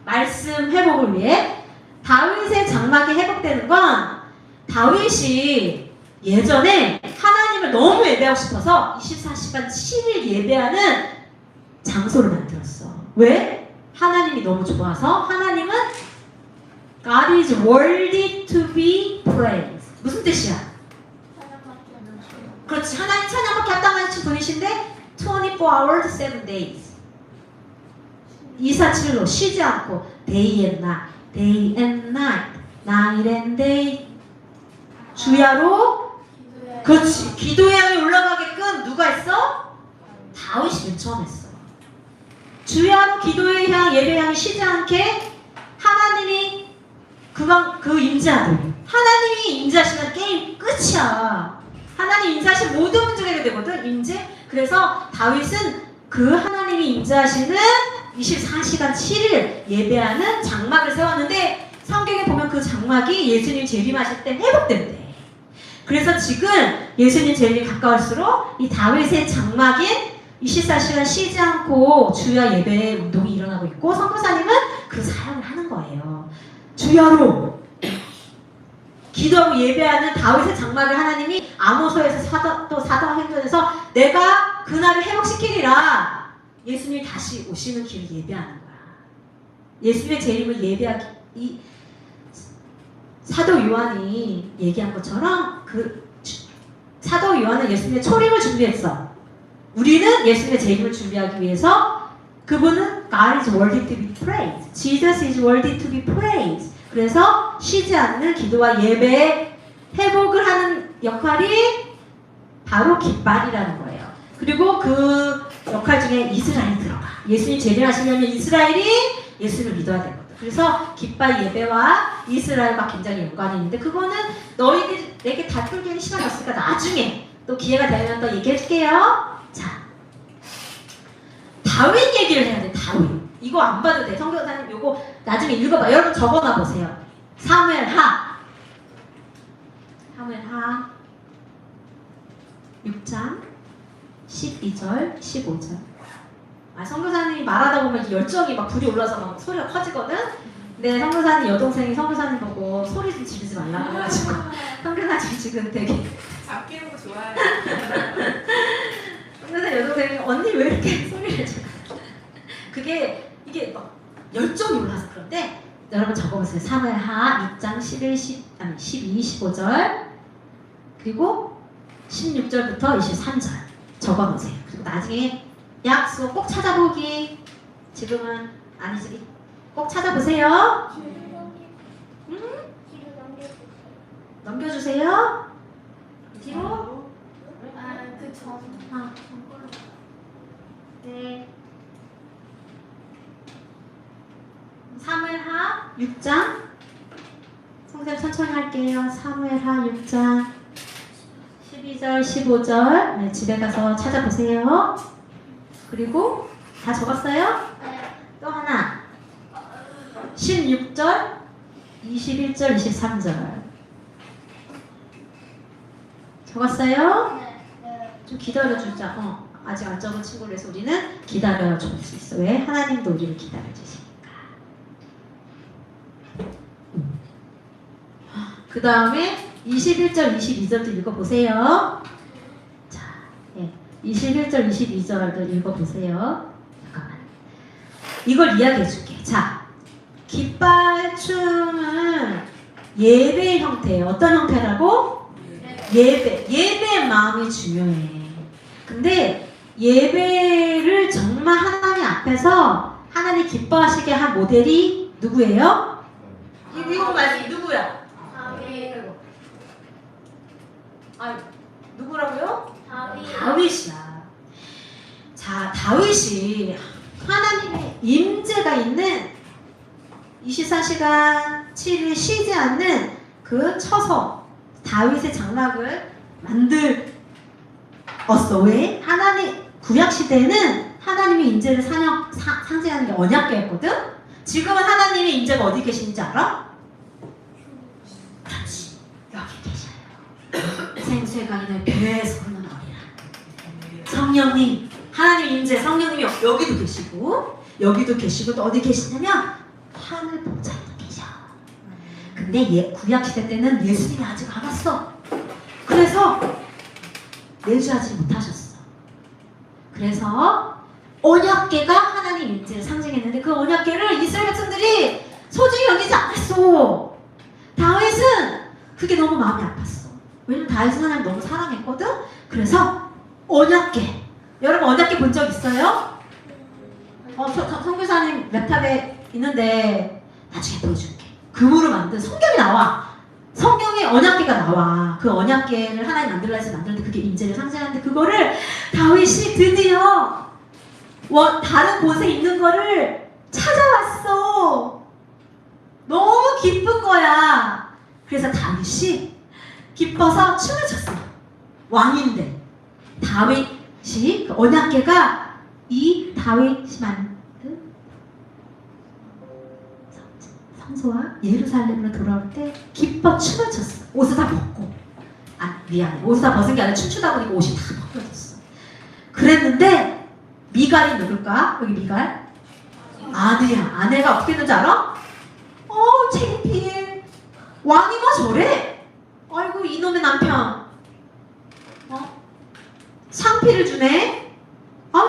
말씀 회복을 위해. 다윗의 장막이 회복되는 건 다윗이 예전에 하나님을 너무 예배하고 싶어서 24시간 7일 예배하는 장소를 만들었어. 왜? 하나님이 너무 좋아서. 하나님은 God is worthy to be praised. 무슨 뜻이야? 그렇지. 하나님 찬양밖에 합당하신 분이신데 24 hours, 7 days. 247로 쉬지 않고 day and night, day and night, night and day. 주야로. 그렇지. 기도의 향이 올라가게끔 누가 했어? 다윗이 맨 처음 했어. 주야로 기도의 향, 예배의 향이 쉬지 않게 하나님이 그 임재하도록. 하나님이 임재하시면 게임 끝이야. 하나님 임재하시면 모든 문제가 해결되거든. 임재. 그래서 다윗은 그 하나님이 임재하시는 24시간 7일 예배하는 장막을 세웠는데 성경에 보면 그 장막이 예수님 재림하실 때 회복된대. 그래서 지금 예수님 재림이 가까울수록 이 다윗의 장막인 24시간 쉬지 않고 주야 예배의 운동이 일어나고 있고 선교사님은 그 사역을 하는 거예요. 주야로 기도하고 예배하는 다윗의 장막을 하나님이 아모서에서 또 사도행전에서 내가 그날을 회복시키리라. 예수님이 다시 오시는 길을 예배하는 거야. 예수님의 재림을 예배하기. 이 사도 요한이 얘기한 것처럼 그 사도 요한은 예수님의 초림을 준비했어. 우리는 예수님의 재림을 준비하기 위해서 그분은 God is worthy to be praised. Jesus is worthy to be praised. 그래서 쉬지 않는 기도와 예배의 회복을 하는 역할이 바로 깃발이라는 거예요. 그리고 그 역할 중에 이스라엘이 들어가. 예수님 재림하시면 이스라엘이 예수를 믿어야 되거든. 그래서 깃발 예배와 이스라엘과 굉장히 연관이 있는데 그거는 너희들에게 다툴기에는 시간이 없으니까 나중에 또 기회가 되면 또 얘기해 줄게요. 자, 다윗 얘기를 해야 돼. 다윗. 이거 안 봐도 돼. 성경사님 요거 나중에 읽어봐. 여러분 적어놔 보세요. 사무엘하 6장 12절 15절. 성교사님이 말하다 보면 열정이 막 불이 올라서 막 소리가 커지거든. 근데 성교사님 여동생이 성교사님 보고 소리 좀 지르지 말라고 해가지고 성교사님 지금 되게 아끼는 거 좋아해. 성교사님 여동생이 언니 왜 이렇게 소리를 질러? 그게 이게 막 열정이 올라서 그런데 여러분 적어보세요. 사무엘하 6장 11, 12, 15절 그리고 16절부터 23절 적어놓으세요. 그리고 나중에 약속 꼭 찾아보기. 지금은 아니지. 꼭 찾아보세요. 넘겨주세요. 뒤로. 네. 사무엘하 6장. 성쌤 천천히 할게요. 사무엘하 6장 12절, 15절. 네, 집에 가서 찾아보세요. 그리고 다 적었어요? 또 하나. 16절, 21절, 23절. 적었어요? 좀 기다려주자. 아직 안 적은 친구라서 우리는 기다려줄 수 있어. 왜? 하나님도 우리를 기다려주시니까. 그 다음에 21절, 22절도 읽어보세요. 자, 21절, 22절도 읽어보세요. 잠깐만. 이걸 이야기해줄게. 자, 깃발춤은 예배의 형태예요. 어떤 형태라고? 예배의 마음이 중요해. 근데 예배를 정말 하나님 앞에서 하나님 기뻐하시게 한 모델이 누구예요? 이거 말씀 누구야? 누구라고요? 다윗이야. 자, 다윗이 하나님의 임재가 있는 24시간 7일 쉬지 않는 그 처소 다윗의 장막을 만들었어. 왜? 하나님 구약 시대에는 하나님의 임재를 상징하는 게 언약궤였거든. 지금은 하나님의 임재가 어디 계신지 알아? 그렇지, 여기 계셔요. 생수의 강인을 배에서 흐르는 어리라. 성령님, 하나님 임재 성령님이 여기도 계시고 또 어디 계시냐면 하늘 보좌에도 계셔. 근데 구약 시대 때는 예수님이 아직 안 왔어. 그래서 내주하지 못하셨어. 그래서 언약궤가 하나님 임재를 상징했는데 그 언약궤를 이스라엘 백성들이 소중히 여기지 않았어. 다윗은 그게 너무 마음이 아팠어. 왜냐면 다윗은 하나님 너무 사랑했거든. 그래서 언약궤. 여러분 언약궤 본 적 있어요? 선교사님 랩탑에 있는데 나중에 보여줄게. 금으로 만든 성경이 나와. 성경에 언약궤가 나와. 그 언약궤를 하나님 만들라 해서 만드는데 그게 임재를 상징하는데 그거를 다윗이 드디어 다른 곳에 있는 거를 찾아왔어. 너무 기쁜 거야. 그래서 다윗이 기뻐서 춤을 췄어. 왕인데 다윗이 그 언약궤가 이 다윗이 만든 성소와 예루살렘으로 돌아올 때 기뻐 춤을 췄어. 옷을 다 벗고. 미안해. 옷을 다 벗은 게 아니라 춤추다 보니까 옷이 다 벗겨졌어. 그랬는데 미갈이 누굴까? 여기 미갈? 아내야. 아내가 어떻게 했는지 알아? 창피해. 왕이 뭐 저래? 아이고 이놈의 남편. 창피를 주네.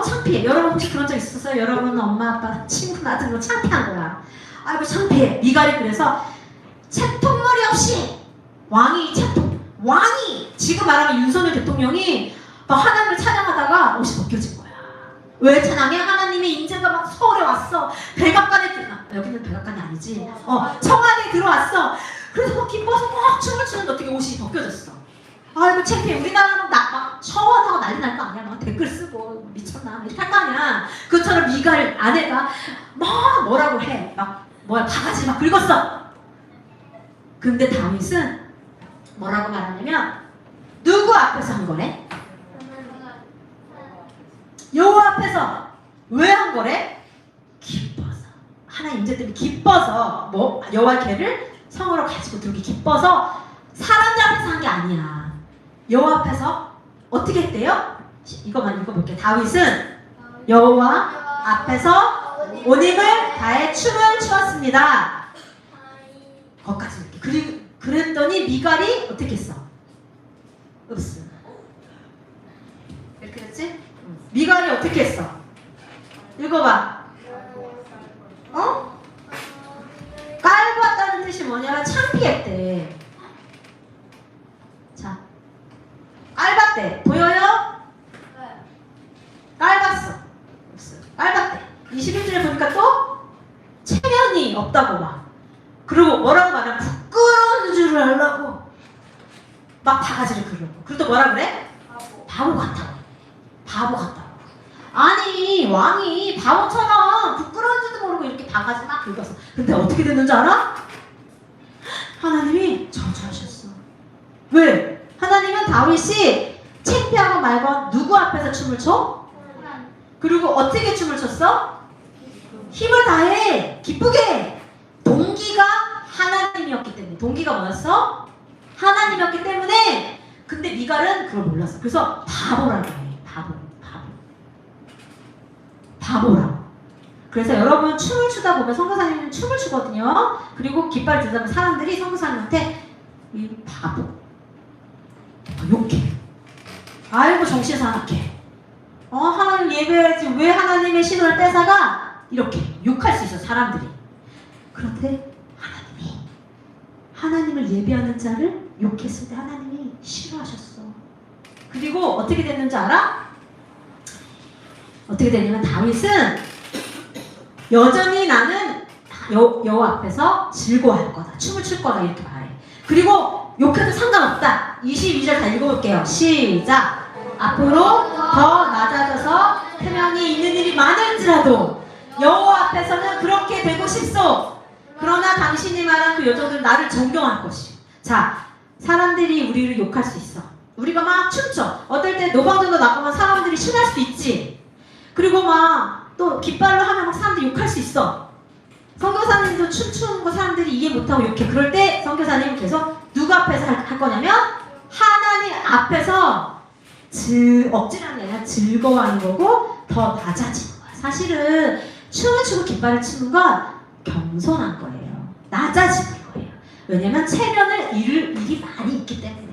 창피해. 여러분 혹시 그런 적 있었어요? 여러분 엄마 아빠 친구 나한테 뭐 창피한 거야. 아이고 창피해. 미갈이 그래서 채통머리 없이 왕이 지금 말하면 윤석열 대통령이 막 하나님을 찬양하다가 옷이 벗겨진 거야. 왜 찬양해? 하나님의 인재가 막 서울에 왔어. 백악관에 여기는 백악관이 아니지. 청와대에 들어왔어. 그래서 막 기뻐서 막 춤을 추는데 어떻게 옷이 벗겨졌어. 아이고 창피해. 우리나라는 막 청원하고 난리 날 거 아니야. 막 댓글 쓰고 미쳤나 이렇게 할 거 아니야. 그처럼 미갈 아내가 막 뭐라고 해. 막 바가지 막 긁었어. 근데 다윗은 뭐라고 말하냐면 누구 앞에서 한 거래? 여호와 앞에서. 왜 한 거래? 기뻐서. 하나님 임재 때문에 기뻐서 여호와 궤를 성으로 가지고 들기 기뻐서 사람들 앞에서 한 게 아니야. 여호와 앞에서 어떻게 했대요? 이거만 읽어볼게요. 다윗은 여호와 앞에서 온 힘을 다해 춤을 추었습니다. 거기까지 이렇게. 그리고 그랬더니 미갈이 어떻게 했어? 없어. 이렇게 됐지? 미갈이 어떻게 했어? 읽어봐. 어? 깔고 왔다는 뜻이 뭐냐면 창피했대. 자, 깔봤대. 보여요? 깔봤어. 없어요. 깔봤대. 21절에 보니까 또 체면이 없다고 막. 그리고 뭐라고 말하면 부끄러운 줄을 알라고 막 바가지를 긁고. 그리고 또 뭐라 그래? 바보 같다고. 바보 같다고. 아니 왕이 바보처럼 부끄러운 줄도 모르고 이렇게 바가지 막 긁었어. 근데 어떻게 됐는지 알아? 하나님이 저주하셨어. 왜? 하나님은 다윗이 창피하고 말고 누구 앞에서 춤을 춰? 그리고 어떻게 춤을 췄어? 힘을 다해 기쁘게. 동기가 하나님이었기 때문에. 동기가 뭐였어? 하나님이었기 때문에. 근데 미갈은 그걸 몰랐어. 그래서 바보라고 해. 바보라고. 그래서 여러분 춤을 추다 보면 선교사님은 춤을 추거든요. 그리고 깃발 들다 보면 사람들이 선교사님한테 이 바보 욕해. 아이고 정신 사납게. 하나님 예배해야지 왜 하나님의 신호를 뺏어가? 이렇게 욕할 수 있어 사람들이. 그런데 하나님을 예배하는 자를 욕했을 때 하나님이 싫어하셨어. 그리고 어떻게 됐는지 알아? 어떻게 되냐면 다윗은 여전히 나는 여호와 앞에서 즐거워할 거다. 춤을 출 거다. 이렇게 말해. 그리고 욕해도 상관없다. 22절 다 읽어볼게요. 시작. 앞으로 더 낮아져서 태명이 있는 일이 많을지라도 여호와 앞에서는 그렇게 되고 싶소. 그러나 당신이 말한 그 여종들은 나를 존경할 것이. 자, 사람들이 우리를 욕할 수 있어. 우리가 막 춤춰. 어떨 때 노방전도 나가면 사람들이 신할 수도 있지. 그리고 막 또 깃발로 하면 막 사람들이 욕할 수 있어. 선교사님도 춤추는 거 사람들이 이해 못하고 욕해. 그럴 때 선교사님은 계속 누구 앞에서 할 거냐면 하나님 앞에서 억지라는 게 아니라 즐거워하는 거고 더 낮아지는 거야. 사실은 춤을 추고 깃발을 치는 건 겸손한 거예요. 낮아지는 거예요. 왜냐면 체면을 잃을 일이 많이 있기 때문에.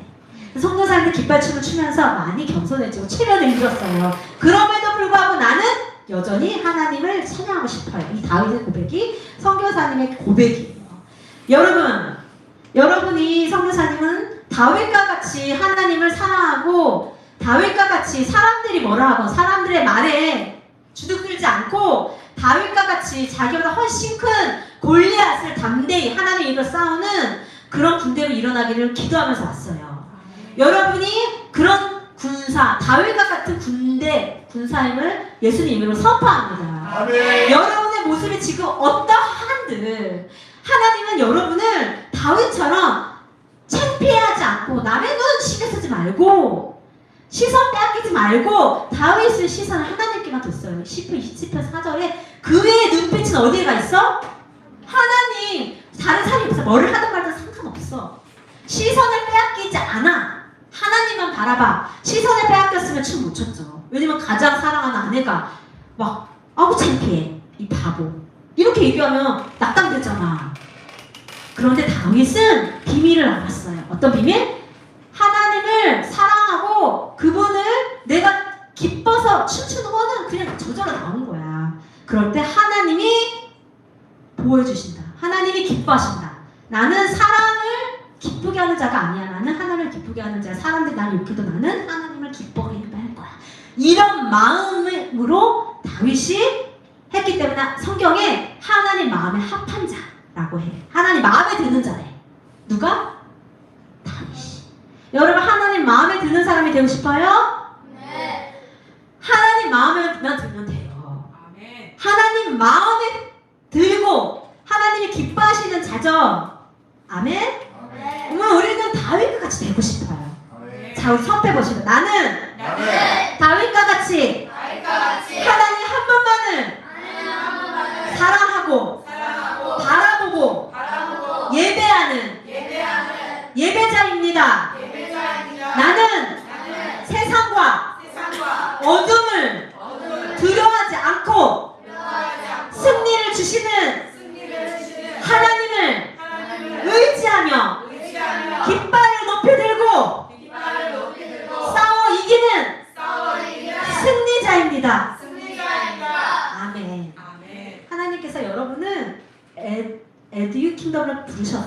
선교사님들 깃발춤을 추면서 많이 겸손해지고 체면을 잃었어요. 그럼에도 불구하고 나는 여전히 하나님을 찬양하고 싶어요. 이 다윗의 고백이 선교사님의 고백이에요. 여러분이 선교사님은 다윗과 같이 하나님을 사랑하고 다윗과 같이 사람들이 뭐라 하고 사람들의 말에 주눅들지 않고 다윗과 같이 자기보다 훨씬 큰 골리앗을 담대히 하나님의 이름으로 싸우는 그런 군대로 일어나기를 기도하면서 왔어요. 여러분이 그런 군사, 다윗과 같은 군사임을 예수님 이름으로 선포합니다. 아멘. 여러분의 모습이 지금 어떠한들 하나님은 여러분을 다윗처럼 창피하지 않고 남의 눈 신경 쓰지 말고 시선 빼앗기지 말고 다윗의 시선을 하나님께만 뒀어요. 시편 27편 4절에 그의 눈빛은 어디에 가 있어? 하나님. 다른 사람이 없어. 뭐를 하든 말든 상관없어. 시선을 빼앗기지 않아. 하나님만 바라봐. 시선을 빼앗겼으면 춤 못 췄죠. 왜냐면 가장 사랑하는 아내가 막 아우 창피해 이 바보 이렇게 얘기하면 낙담되잖아. 그런데 다윗은 비밀을 알았어요. 어떤 비밀? 하나님을 사랑하고 그분을 내가 기뻐서 춤추는 거는 그냥 저절로 나온 거야. 그럴 때 하나님이 보호해주신다. 하나님이 기뻐하신다. 나는 사랑을 기쁘게 하는 자가 아니야. 나는 하나님을 기쁘게 하는 자야. 사람들이 나를 욕해도 나는 하나님을 기뻐하게 할 거야. 이런 마음으로 다윗이 했기 때문에 성경에 하나님 마음에 합한 자라고 해. 하나님 마음에 드는 자래. 누가? 다윗이. 여러분 하나님 마음에 드는 사람이 되고 싶어요? 네. 하나님 마음에만 들면 돼요. 아멘. 하나님 마음에 들고 하나님이 기뻐하시는 자죠. 아멘? 네. 오늘 우리는 다윗과 같이 되고 싶어요. 아멘. 자, 우리 선배 보시면 나는 아멘. 다윗과 같이 하나님 한 분만을 사랑하고 바라보고 예배하는 예배자입니다. 나는 세상과 어둠을 두려워하지 않고 승리를 주시는 하나님을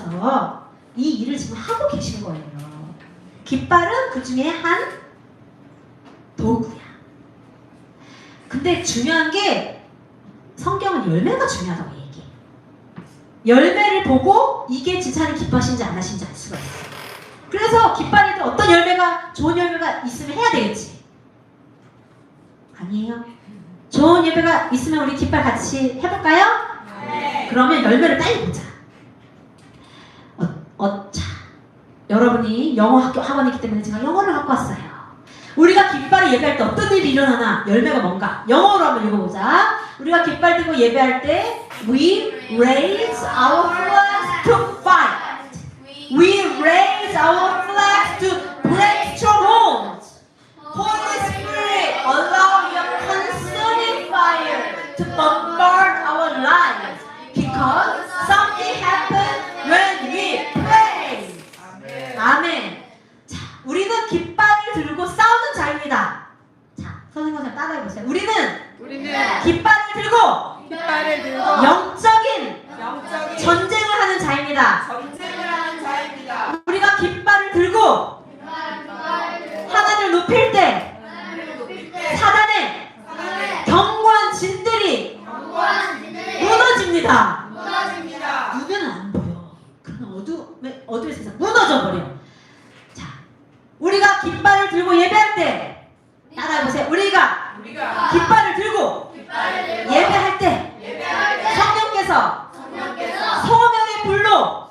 주셔서 이 일을 지금 하고 계신 거예요. 깃발은 그 중에 한 도구야. 근데 중요한 게 성경은 열매가 중요하다고 얘기해. 열매를 보고 이게 진짜 하나님 기뻐하시는지 안 하시는지 알 수가 있어. 그래서 깃발에도 어떤 열매가, 좋은 열매가 있으면 해야 되겠지. 아니에요. 좋은 열매가 있으면 우리 깃발 같이 해볼까요? 네. 그러면 열매를 빨리 보자. 자, 여러분이 영어 학원이기 때문에 제가 영어를 갖고 왔어요. 우리가 깃발을 예배할 때 어떤 일이 일어나나 열매가 뭔가 영어로 한번 읽어보자. 우리가 깃발 들고 예배할 때 We raise our flags to fight. We raise our flags to break strongholds. Holy Spirit, allow your consuming fire to bombard our lives because something happens when we pray. 아멘. 자, 우리는 깃발을 들고 싸우는 자입니다. 자, 선생님 따라해보세요. 우리는 깃발을 들고 깃발을 들고 영적인 영적인 전쟁을 하는 자입니다. 전쟁을 하는 자입니다. 우리가 깃발을 들고 하나님을 높일 때 사단의 견고한 진들이 무너집니다. 눈에는 안 보여. 그러나 어두운 세상 무너져 버려. 자, 우리가 깃발을 들고 예배할 때 따라해보세요. 우리가 깃발을 들고 예배할 때 성령께서 소명의 불로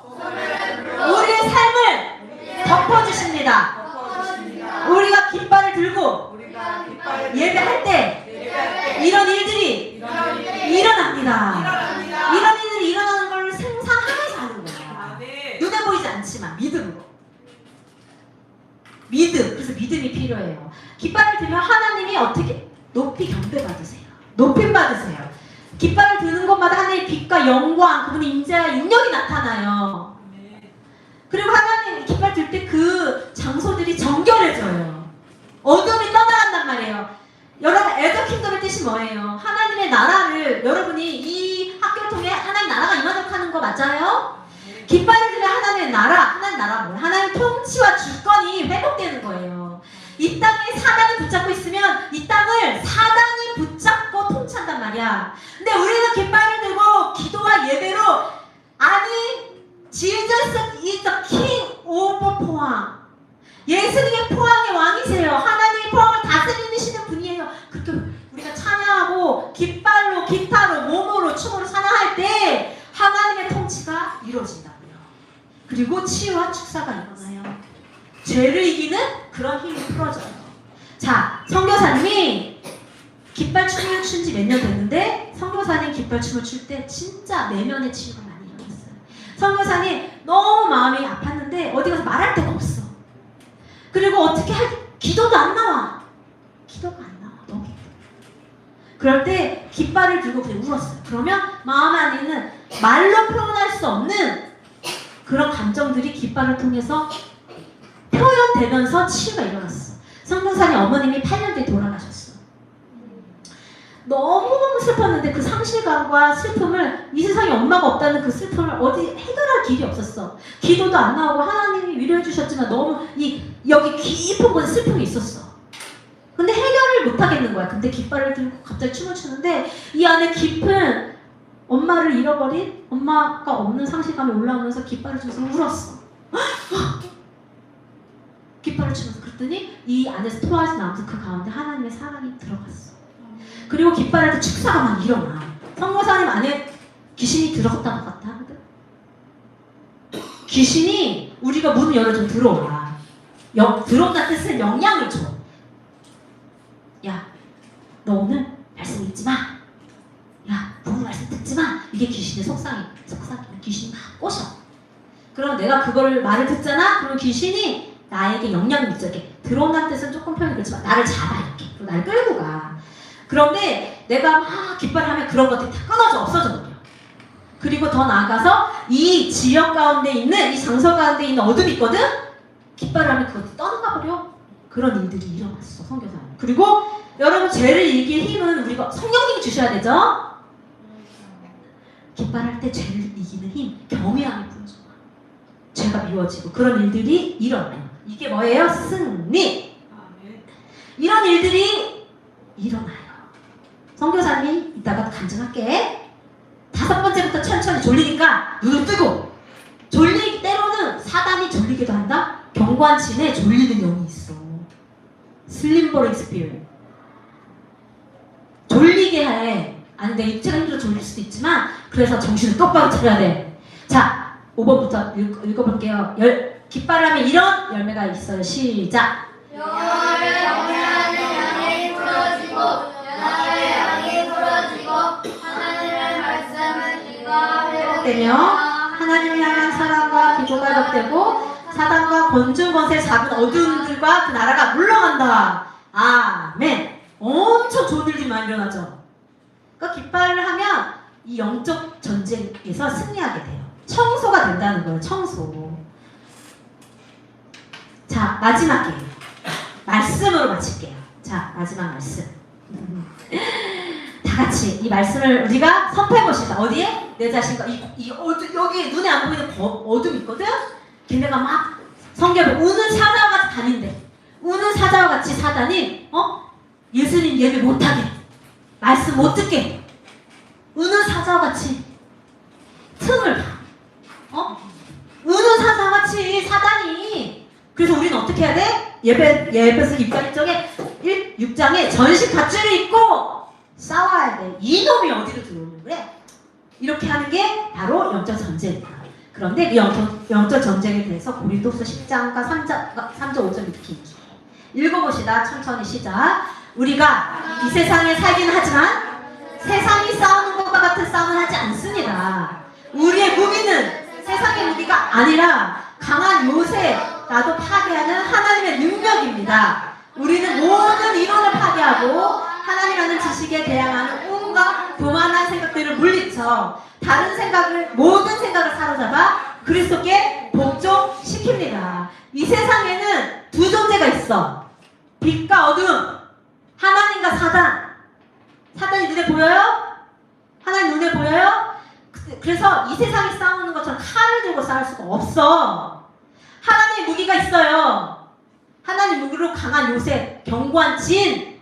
우리의 삶을 덮어주십니다. 우리가 깃발을 들고 예배할 때 이런 일들이 일어납니다. 이런 일들이 일어나는 걸 상상하면서 하는 거예요. 눈에 보이지 않지만 믿음으로. 믿음. 그래서 믿음이 필요해요. 깃발을 들면 하나님이 어떻게 높이 경배받으세요. 높임 받으세요. 깃발을 드는 곳마다 하나님의 빛과 영광, 그분의 임재와 능력이 나타나요. 그리고 하나님 깃발 들 때 그 장소들이 정결해져요. 어둠이 떠나간단 말이에요. 여러분, 에더 킹덤의 뜻이 뭐예요? 하나님의 나라를, 여러분이 이 학교를 통해 하나님 나라가 임하도록 하는 거 맞아요? 깃발을 들면 하나님 나라 뭐예요? 하나님 통치와 주권이 회복되는 거예요. 이 땅에 사단이 붙잡고 있으면 이 땅을 사단이 붙잡고 통치한단 말이야. 근데 우리는 깃발을 들고 기도와 예배로, 아니 Jesus is the King over 포항. 예수님의 포항의 왕이세요. 하나님의 포항을 다스리시는 분이에요. 그렇게 우리가 찬양하고 깃발로, 기타로, 몸으로, 춤으로 찬양할 때 하나님의 통치가 이루어진다고요. 그리고 치유와 축사가 일어나요. 죄를 이기는 그런 힘이 풀어져요. 자, 선교사님이 깃발춤을 춘 지 몇 년 됐는데 선교사님 깃발춤을 출 때 진짜 내면의 치유가 많이 일어났어요. 선교사님 너무 마음이 아팠는데 어디 가서 말할 데가 없어. 그리고 어떻게 기도도 안 나와. 기도가 안 나와. 너무 힘들어. 그럴 때 깃발을 들고 그냥 울었어요. 그러면 마음 안에 있는 말로 표현할 수 없는 그런 감정들이 깃발을 통해서 표현되면서 치유가 일어났어. 성경사님 어머님이 8년 뒤에 돌아가셨어. 너무너무 슬펐는데 그 상실감과 슬픔을, 이 세상에 엄마가 없다는 그 슬픔을 어디 해결할 길이 없었어. 기도도 안 나오고 하나님이 위로해 주셨지만 너무 여기 깊은 곳에 슬픔이 있었어. 근데 해결을 못 하겠는 거야. 근데 깃발을 들고 갑자기 춤을 추는데 이 안에 깊은 엄마를 잃어버린, 엄마가 없는 상실감이 올라오면서 깃발을 주면서 울었어. 깃발을 치면서. 그랬더니 이 안에서 토하지 나면서 그 가운데 하나님의 사랑이 들어갔어. 그리고 깃발할 때 축사가 막 일어나. 성모사님 안에 귀신이 들어갔다 나갔다 하거든. 귀신이 우리가 문을 열어주면 들어와. 들어온다는 뜻은 영향을 줘. 야, 너 오늘 말씀 읽지 마. 야, 부부 말씀 듣지 마. 이게 귀신의 속삭임. 귀신이 막 꼬셔. 그럼 내가 그걸 말을 듣잖아. 그럼 귀신이 나에게 영향을 미쳐. 이렇게 들어온다는 뜻은 조금 표현이 그렇지만 나를 잡아 이렇게. 그리고 나를 끌고 가. 그런데 내가 막 깃발하면 그런 것들이 다 끊어져, 없어져 버려. 그리고 더 나아가서 이 지역 가운데 있는, 이 장소 가운데 있는 어둠이 있거든? 깃발을 하면 그것들이 떠나가 버려. 그런 일들이 일어났어, 선교사님. 그리고 여러분, 죄를 이길 힘은 우리가 성령님이 주셔야 되죠? 깃발할 때 죄를 이기는 힘, 경외함이 부여져. 죄가 미워지고 그런 일들이 일어나요. 이게 뭐예요? 승리. 이런 일들이 일어나요. 선교사님 이따가 간증할게. 5번째부터 천천히 졸리니까 눈을 뜨고, 때로는 사단이 졸리기도 한다. 경관진에 졸리는 영이 있어. 슬림버링 스피릿. 졸리게 해. 아니 내 육체가 힘들어 졸릴 수도 있지만 그래서 정신을 똑바로 차려야 돼. 자, 5번부터 읽어볼게요. 깃발을 하면 이런 열매가 있어요. 시작. 여호와를 경외하는 양이 부러지고 연합의 양이 부러지고 하나님의 말씀을 네가 회복되며 하나님을 향한 사랑과 기도가 회복되고 사단과 권중 권세 잡은 어두운들과 그 나라가 물러간다. 아멘. 엄청 좋은 일들이 많이 일어나죠. 그러니까 깃발을 하면 이 영적 전쟁에서 승리하게 돼요. 청소가 된다는 거예요. 청소. 자, 마지막이에요. 말씀으로 마칠게요. 자, 마지막 말씀. 다 같이 이 말씀을 우리가 선포해 봅시다. 어디에? 내 자신과 여기 눈에 안 보이는 어둠 있거든? 걔네가 막 성경을 우는 사자와 같이 다닌대. 우는 사자와 같이 사단이 예수님 예배 못하게, 말씀 못 듣게, 우는 사자와 같이 틈을 봐. 우는 사자와 같이 사단이. 그래서 우리는 어떻게 해야 돼? 예배에서 6장에 전신 밧줄을 입고 싸워야 돼. 이놈이 어디로 들어오는 그래? 이렇게 하는 게 바로 영적 전쟁이다. 그런데 이 영적 전쟁에 대해서 고린도서 10장과 3절 5절 이렇게 읽어봅시다. 천천히 시작. 우리가 이 세상에 살긴 하지만 세상이 싸우는 것과 같은 싸움을 하지 않습니다. 우리의 무기는 세상의 무기가 아니라 강한 요새라도 파괴하는 하나님의 능력입니다. 우리는 모든 이론을 파괴하고 하나님이라는 지식에 대항하는 온갖 교만한 생각들을 물리쳐 모든 생각을 사로잡아 그리스도께 복종시킵니다. 이 세상에는 두 존재가 있어. 빛과 어둠. 하나님과 사단. 사단이 눈에 보여요? 하나님 눈에 보여요? 그래서 이 세상이 싸우는 것처럼 칼을 들고 싸울 수가 없어. 하나님의 무기가 있어요. 하나님 무기로 강한 요새, 견고한 진,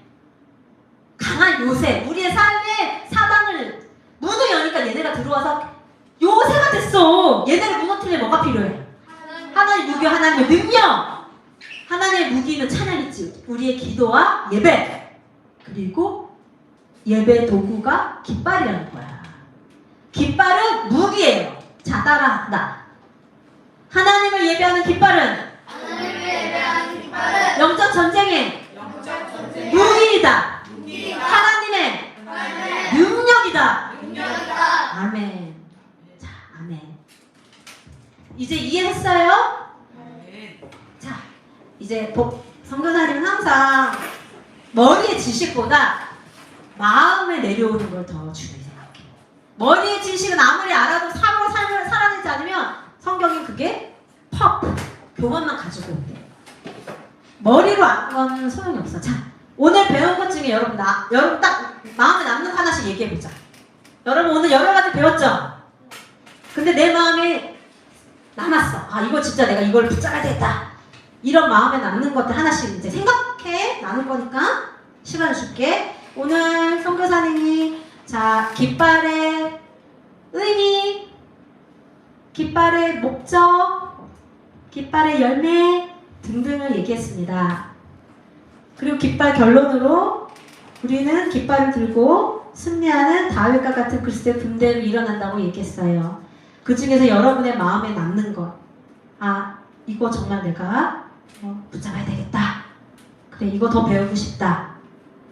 강한 요새. 우리의 삶에 사단을 문을 여니까 얘네가 들어와서 요새가 됐어. 얘네를 무너뜨리면 뭐가 필요해? 하나님 무기, 하나님의 능력. 하나님의 무기는 찬양이지. 우리의 기도와 예배. 그리고 예배 도구가 깃발이라는 거야. 깃발은 무기예요. 자, 따라한다. 하나님을 예배하는 깃발은 영적 전쟁의 무기이다. 하나님의 능력이다. 아멘. 자, 아멘. 이제 이해했어요? 자, 이제 선교사님은 항상 머리의 지식보다 마음에 내려오는 걸 더 중요히 생각해. 머리의 지식은 아무리 알아도 삶으로 살아내지 않으면 성경이 그게 교만만 가지고 온대. 머리로 아는 건 소용이 없어. 자, 오늘 배운 것 중에 여러분 딱 마음에 남는 거 하나씩 얘기해보자. 여러분 오늘 여러 가지 배웠죠? 근데 내 마음에 남았어. 아, 이거 진짜 내가 이걸 붙잡아야 되겠다. 이런 마음에 남는 것들 하나씩 이제 생각해 나눌 거니까 시간을 줄게. 오늘 선교사님이 자, 깃발의 의미, 깃발의 목적, 깃발의 열매 등등을 얘기했습니다. 그리고 깃발 결론으로 우리는 깃발을 들고 승리하는 다윗과 같은 그리스도의 군대로 일어난다고 얘기했어요. 그 중에서 여러분의 마음에 남는 것, 아, 이거 정말 내가 붙잡아야 되겠다. 그래, 이거 더 배우고 싶다.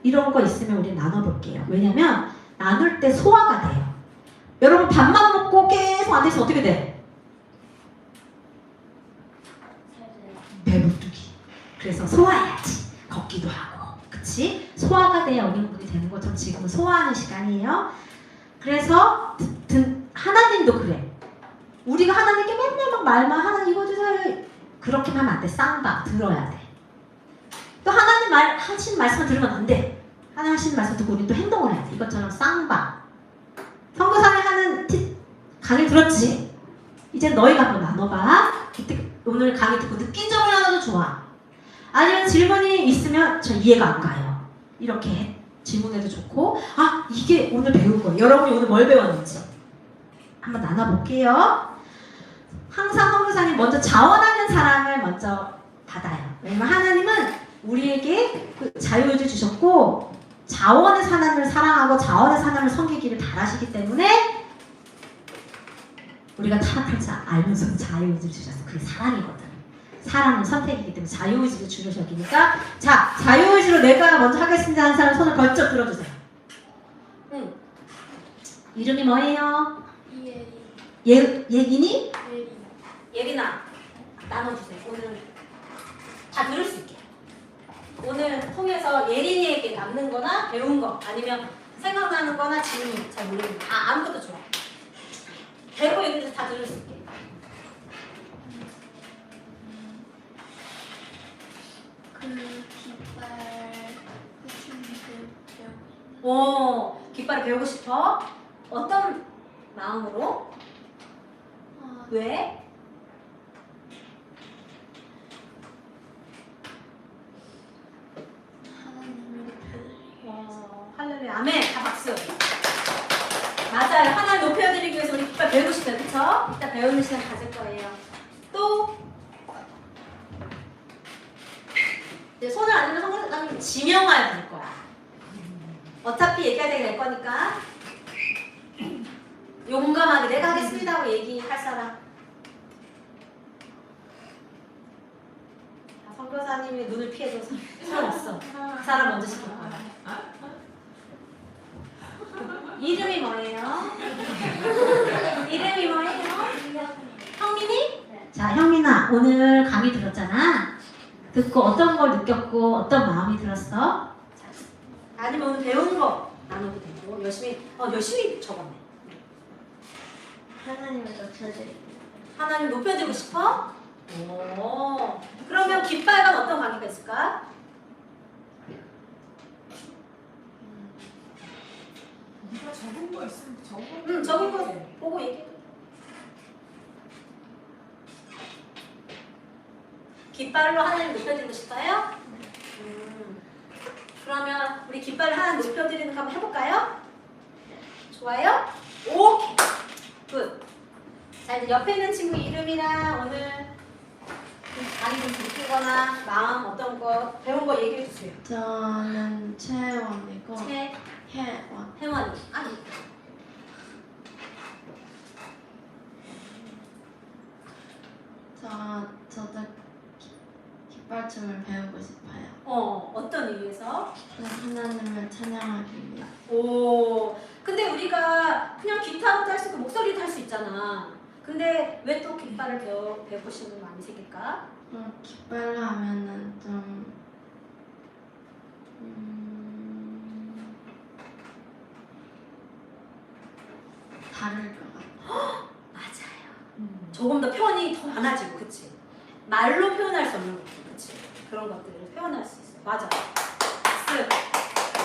이런 거 있으면 우리 나눠볼게요. 왜냐면 나눌 때 소화가 돼요. 여러분 밥만 먹고 계속 안 돼서 어떻게 돼? 배부르기. 그래서 소화해야지. 걷기도 하고, 그치? 소화가 돼야 어린분이 되는 것처럼 지금은 소화하는 시간이에요. 그래서 하나님도 그래. 우리가 하나님께 맨날 막 말만 하나님 이거 주세요. 그렇게만 하면 안 돼. 쌍방 들어야 돼. 또 하나님 하신 말씀을 들으면 안 돼. 하나님 하신 말씀 듣고 우리 또 행동을 해야 돼. 이것처럼 쌍방. 선교사님 하는 강의 들었지? 이제 너희가 한번 나눠봐. 기특 오늘 강의 듣고 느낀 점이 하나도 좋아. 아니면 질문이 있으면 저 이해가 안 가요. 이렇게 질문해도 좋고, 아 이게 오늘 배운 거예요. 여러분이 오늘 뭘 배웠는지 한번 나눠볼게요. 항상 성교사님 먼저 자원하는 사람을 먼저 받아요. 왜냐면 하나님은 우리에게 그 자유의지 주셨고 자원의 하나님을 사랑하고 자원의 하나님을 섬기기를 바라시기 때문에 우리가 타락할 줄 알면서 자유의지를 주셨어. 그게 사랑이거든. 사랑은 선택이기 때문에 자유의지를 주셨으니까 자, 자유의지로 내가 먼저 하겠습니다 하는 사람 손을 번쩍 들어주세요. 응. 이름이 뭐예요? 예린이? 예린아 나눠주세요. 오늘 다 들을 수 있게. 오늘 통해서 예린이에게 남는 거나 배운 거 아니면 생각나는 거나 질문 잘 모르는 거 아무것도 좋아. 배고 있는데 다 들을 수 있게. 오, 깃발을 배우고 싶어? 어떤 마음으로? 왜? 할렐루야. 아멘. 다 박수. 맞아요. 하나님 높여드리기 위해서 우리 깃발 배우고 싶어요. 그쵸? 이따 배우는 시간 가질 거예요. 또 이제 손을 안 들면 성경님 지명하여 될 거야. 어차피 얘기하게 될 거니까 용감하게 내가 하겠습니다 하고 얘기할 사람. 선교사님이 눈을 피해줘서 소용없어. 그 사람 먼저 시킬 거야. 이름이 뭐예요? 이름이 뭐예요? 형민이? 자, 형민아, 오늘 강의 들었잖아. 듣고 어떤 걸 느꼈고 어떤 마음이 들었어? 아니면 오늘 배운 거 나눠도 되고 열심히 적었네. 하나님을 높여드리고 하나님 높여주고 싶어? 오. 그러면 깃발과 어떤 관계가 있을까? 네가 적은 거 있으면 적은 거. 응, 적은 거 보고 얘기해. 깃발로 하나님 높여드리고 싶어요? 그러면 우리 깃발을 하나 높여드리는 거 한번 해볼까요? 좋아요? 오케이. 굿. 자, 이제 옆에 있는 친구 이름이랑 오늘 많이 좀 느끼거나 마음 어떤 거 배운 거 얘기해 주세요. 저는 채원이고 혜원. 혜원이. 아니. 저도 깃발춤을 배우고 싶어요. 어떤 이유에서? 하나님을 찬양하기 위해. 오. 근데 우리가 그냥 기타도 할 수 있고 목소리도 할 수 있잖아. 근데 왜 또 깃발을 배우고 싶은 마음이 생길까? 깃발로 하면은 좀 다를 것 같아요. 맞아요. 조금 더 표현이 더 많아지고, 그치? 말로 표현할 수 없는 것들, 그치? 그런 것들을 표현할 수 있어요. 맞아. 박수.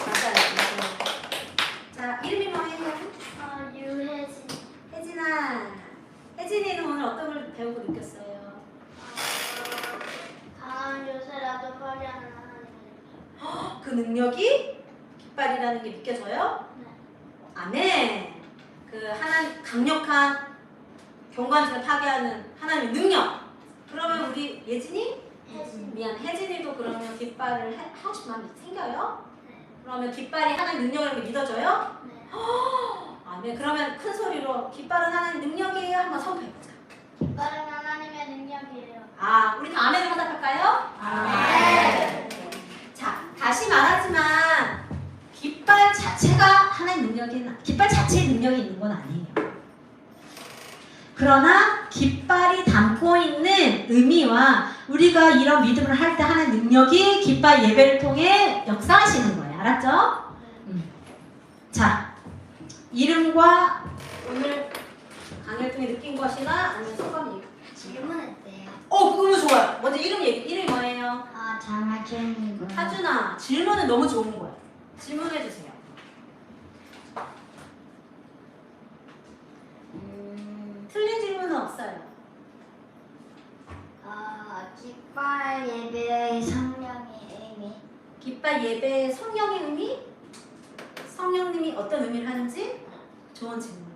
맞아요. 자, 이름이 뭐예요? 유혜진. 혜진아. 혜진이는 오늘 어떤 걸 배우고 느꼈어요? 강한 요새라도 화려한 하나님을. 그 능력이 깃발이라는 게 느껴져요? 네. 아멘. 그 하나님 강력한 경관심을 파괴하는 하나님의 능력. 그러면 우리 예진이? 미안, 혜진이도 그러면 깃발을 하고 싶은 마음이 생겨요? 네. 그러면 깃발이 하나님 능력이라는 게 믿어져요? 네. 아멘. 그러면 큰 소리로 깃발은 하나님 능력이에요? 한번 선포해보자. 깃발은 하나님의 능력이에요. 우리 다 아멘을 화답할까요? 아멘. 자, 다시 말하지만 깃발 자체가 하나님 깃발 자체의 능력이 있는 건 아니에요. 그러나 깃발이 담고 있는 의미와 우리가 이런 믿음을 할 때 하는 능력이 깃발 예배를 통해 역사하시는 거예요. 알았죠? 자, 이름과 오늘 강의를 통해 느낀 것이나 아니면 소감이 질문했대요. 그거 좋아요. 먼저 이름이 뭐예요? 장하준이고. 하준아, 질문은 너무 좋은 거야. 질문해주세요. 틀린 질문은 없어요. 깃발 예배의 성령의 의미. 깃발 예배의 성령의 의미? 성령님이 어떤 의미를 하는지? 좋은 질문이야.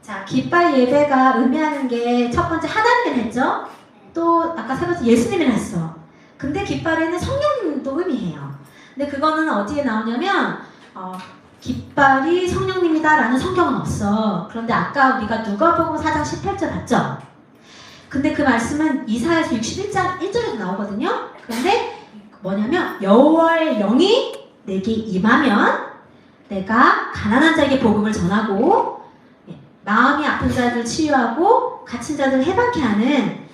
자, 깃발 예배가 의미하는 게 첫 번째 하나님을 했죠? 또 아까 세 번째 예수님을 했어. 근데 깃발에는 성령님도 의미해요. 근데 그거는 어디에 나오냐면 깃발이 성령님이다라는 성경은 없어. 그런데 아까 우리가 누가복음 4장 18절 봤죠? 근데 그 말씀은 이사야서 61장 1절에도 나오거든요. 그런데 뭐냐면 여호와의 영이 내게 임하면 내가 가난한 자에게 복음을 전하고 마음이 아픈 자들 치유하고 갇힌 자들 해방케 하는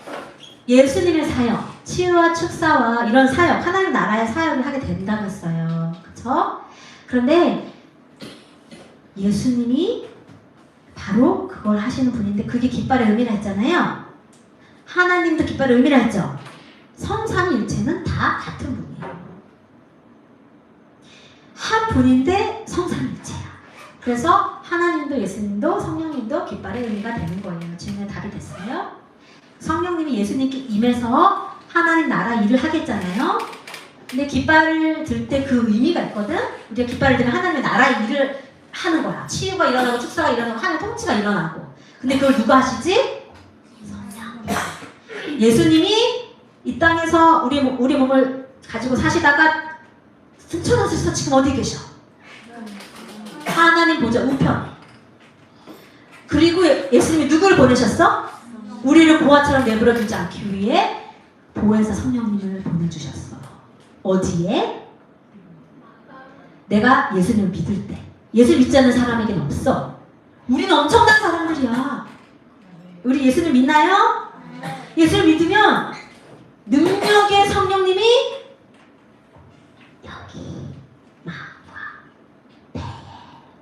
예수님의 사역, 치유와 축사와 이런 사역, 하나님 나라의 사역을 하게 된다고 했어요. 그렇죠? 그런데 예수님이 바로 그걸 하시는 분인데 그게 깃발의 의미라 했잖아요. 하나님도 깃발의 의미라 했죠. 성삼일체는 다 같은 분이에요. 한 분인데 성삼일체야. 그래서 하나님도 예수님도 성령님도 깃발의 의미가 되는 거예요. 질문에 답이 됐어요? 성령님이 예수님께 임해서 하나님 나라 일을 하겠잖아요. 근데 깃발을 들 때 그 의미가 있거든. 우리가 깃발을 들면 하나님의 나라 일을 하는 거야. 치유가 일어나고 축사가 일어나고 하나님 통치가 일어나고. 근데 그걸 누가 하시지? 성령. 예수님이 이 땅에서 우리 몸을 가지고 사시다가 승천하셔서 지금 어디 계셔? 하나님 보좌 우편에. 그리고 예수님이 누구를 보내셨어? 우리를 고아처럼 내버려 두지 않기 위해 보혜사 성령님을 보내주셨어. 어디에? 내가 예수님을 믿을 때. 예수 믿지 않는 사람에게는 없어. 우리는 엄청난 사람들이야. 우리 예수를 믿나요? 예수를 믿으면 능력의 성령님이 여기 마음과 배에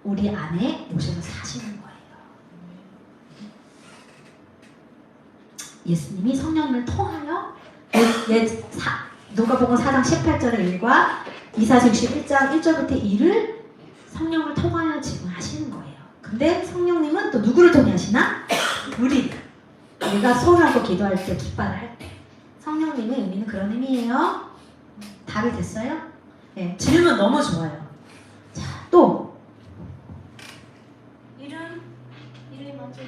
우리 안에 오셔서 사시는 거예요. 예수님이 성령님을 통하여 누가복음 4장 18절의 1과 이사야서 61장 1절부터 2를 성령을 통하여 지금 하시는 거예요. 근데 성령님은 또 누구를 통해 하시나? 우리가 손하고 기도할 때 깃발을 할 때 성령님의 의미는 그런 의미예요. 답이 됐어요? 네, 질문 너무 좋아요. 자, 또 이름이 먼저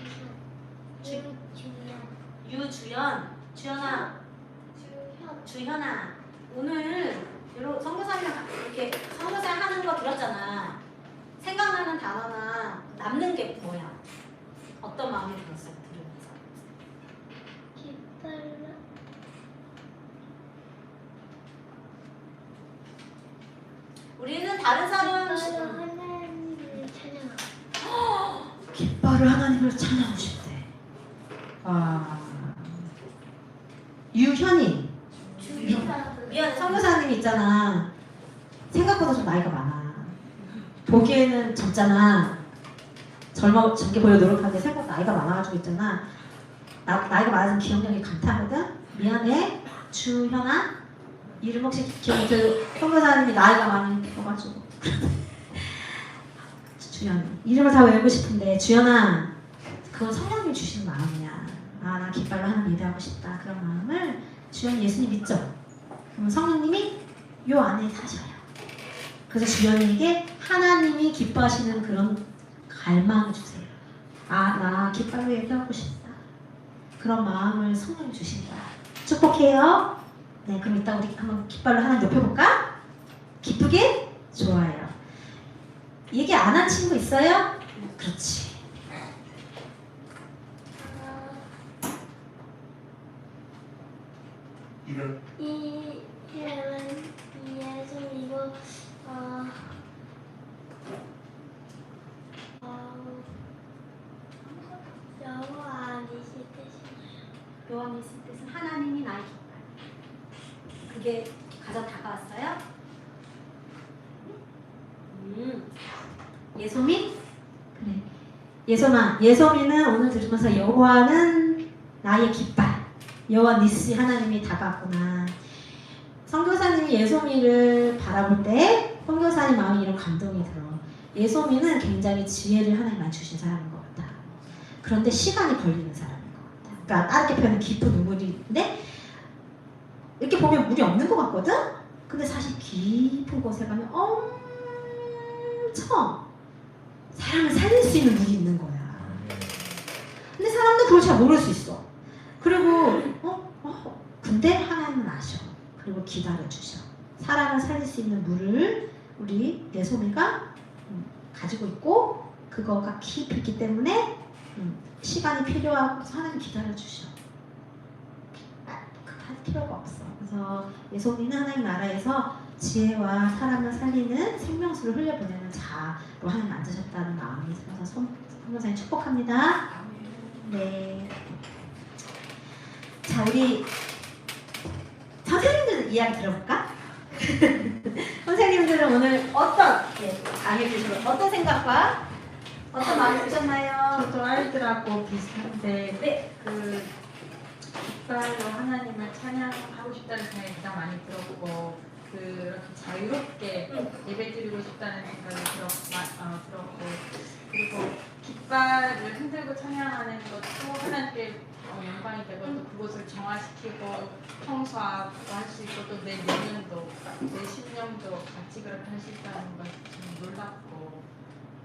주현아 오늘 선교사님이랑 이렇게 선교사 하는 거 들었잖아. 생각나는 단어나 남는 게 뭐야? 어떤 마음이 들었어요? 들으면서 깃발로. 우리는 다른 사람 하나님을 찬양하고. 깃발을 하나님을 찬양하고 싶대. 유현이 미안 선교사님 있잖아. 생각보다 좀 나이가 많아. 보기에는 젊잖아. 젊게 보여 노력하는데 생각보다 나이가 많아가지고 있잖아. 나이가 많아서 기억력이 강타거든. 미안해 주현아. 이름 혹시 기억나요? 선교사님이 나이가 많아가지고 주현 이름을 다 외우고 싶은데 주현아 그건 성령님이 주신 마음이야. 나 깃발로 하나님 예배하고 싶다. 그런 마음을 주현 예수님 믿죠? 그러면 성령님이 요 안에 사셔요. 그래서 주현이에게 하나님이 기뻐하시는 그런 갈망을 주세요. 나 깃발로 예배하고 싶다. 그런 마음을 성령이 주신 거야. 축복해요. 네, 그럼 이따 우리 한번 깃발로 하나 높여볼까? 기쁘게? 좋아요. 얘기 안 한 친구 있어요? 그렇지. 이름 이 이름은 예수님이고 여호와니시 뜻이에요. 요한일서 뜻은 하나님이 나의 깃발. 그게 가장 다가왔어요? 예소미? 그래. 예소미는 오늘 들으면서 여호와는 나의 깃발. 여호와 니시 하나님이 다가왔구나. 선교사님이 예소미를 바라볼 때 선교사님 마음에 이런 감동이 들어. 예소미는 굉장히 지혜를 하나님 주신 사람인 것 같아. 그런데 시간이 걸리는 사람인 것 같아. 그러니까 다르게 표현은 깊은 눈물인데 이렇게 보면 물이 없는 것 같거든? 근데 사실 깊은 곳에 가면 엄청 사람을 살릴 수 있는 물이 있는 거야. 근데 사람도 그걸 잘 모를 수 있어. 그리고 근데 하나님은 아셔. 그리고 기다려 주셔. 사람을 살릴 수 있는 물을 우리 예소미가 가지고 있고 그거가 깊이 있기 때문에 시간이 필요하고 하나님 기다려 주셔. 급할 필요가 없어. 그래서 예소미는 하나님 나라에서 지혜와 사람을 살리는 생명수를 흘려보내는 자로 하나님 만드셨다는 마음이 들어서 선교사님 축복합니다. 네. 자, 우리 선생님들 이야기 들어볼까? 선생님들은 오늘 어떤 강의 주시고 어떤 생각과 어떤 마음이 드셨나요? 저도 아이들하고 비슷한데 네. 그 깃발로 하나님을 찬양하고 싶다는 생각이 가장 많이 들었고 그렇게 자유롭게 예배드리고 싶다는 생각이 들었고 그리고 깃발을 흔들고 찬양하는 것도 하나님께 영광이 되고 또 그것을 정화시키고 청소하고 할 수 있고 또 내 내면도 내 심령도 같이 그렇게 할 수 있다는 것이 좀 놀랍고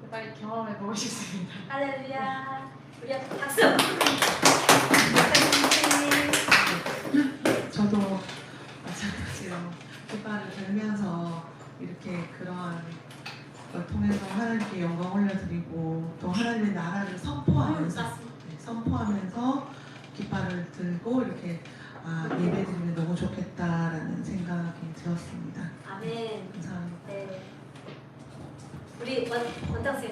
빨리 경험해보고 싶습니다. 할렐루야. 우리 박수. 저도 마찬가지로 깃발을 들면서 이렇게 그런 걸 통해서 하나님께 영광 올려드리고 또 하나님의 나라를 선포하면서 깃발을 들고 이렇게 예배드리면 너무 좋겠다라는 생각이 들었습니다. 아멘. 감사합니다. 네. 우리 원장쌤.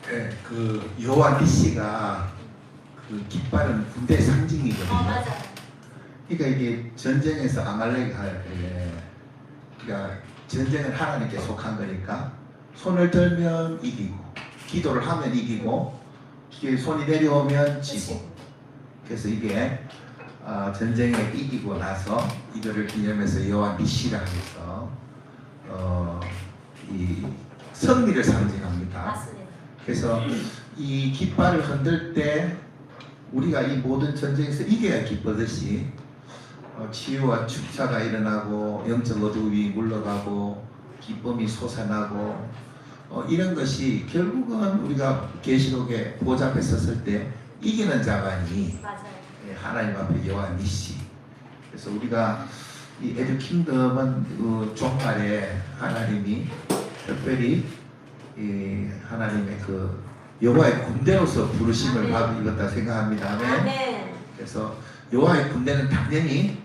네, 그 요한 니씨가 그 깃발은 군대 상징이거든요. 맞아. 그러니까 이게 전쟁에서 아말렉하에 그러니까 전쟁은 하나님께 속한 거니까 손을 들면 이기고 기도를 하면 이기고 이게 손이 내려오면 지고 그래서 이게 전쟁에 이기고 나서 이거를 기념해서 요한 니씨라 해서 이 승리를 상징합니다. 맞습니다. 그래서 이 깃발을 흔들 때 우리가 이 모든 전쟁에서 이겨야 기쁘듯이 치유와 축사가 일어나고 영적 어둠이 물러가고 기쁨이 솟아나고 이런 것이 결국은 우리가 계시록에 보좌 앞에 섰을 때 이기는 자만이 맞아요. 하나님 앞에 요한 니씨. 그래서 우리가 이 에듀 킹덤은 그 종말에 하나님이 특별히 이 하나님의 그 여호와의 군대로서 부르심을 받고 이겼다 생각합니다. 아멘. 그래서 여호와의 군대는 당연히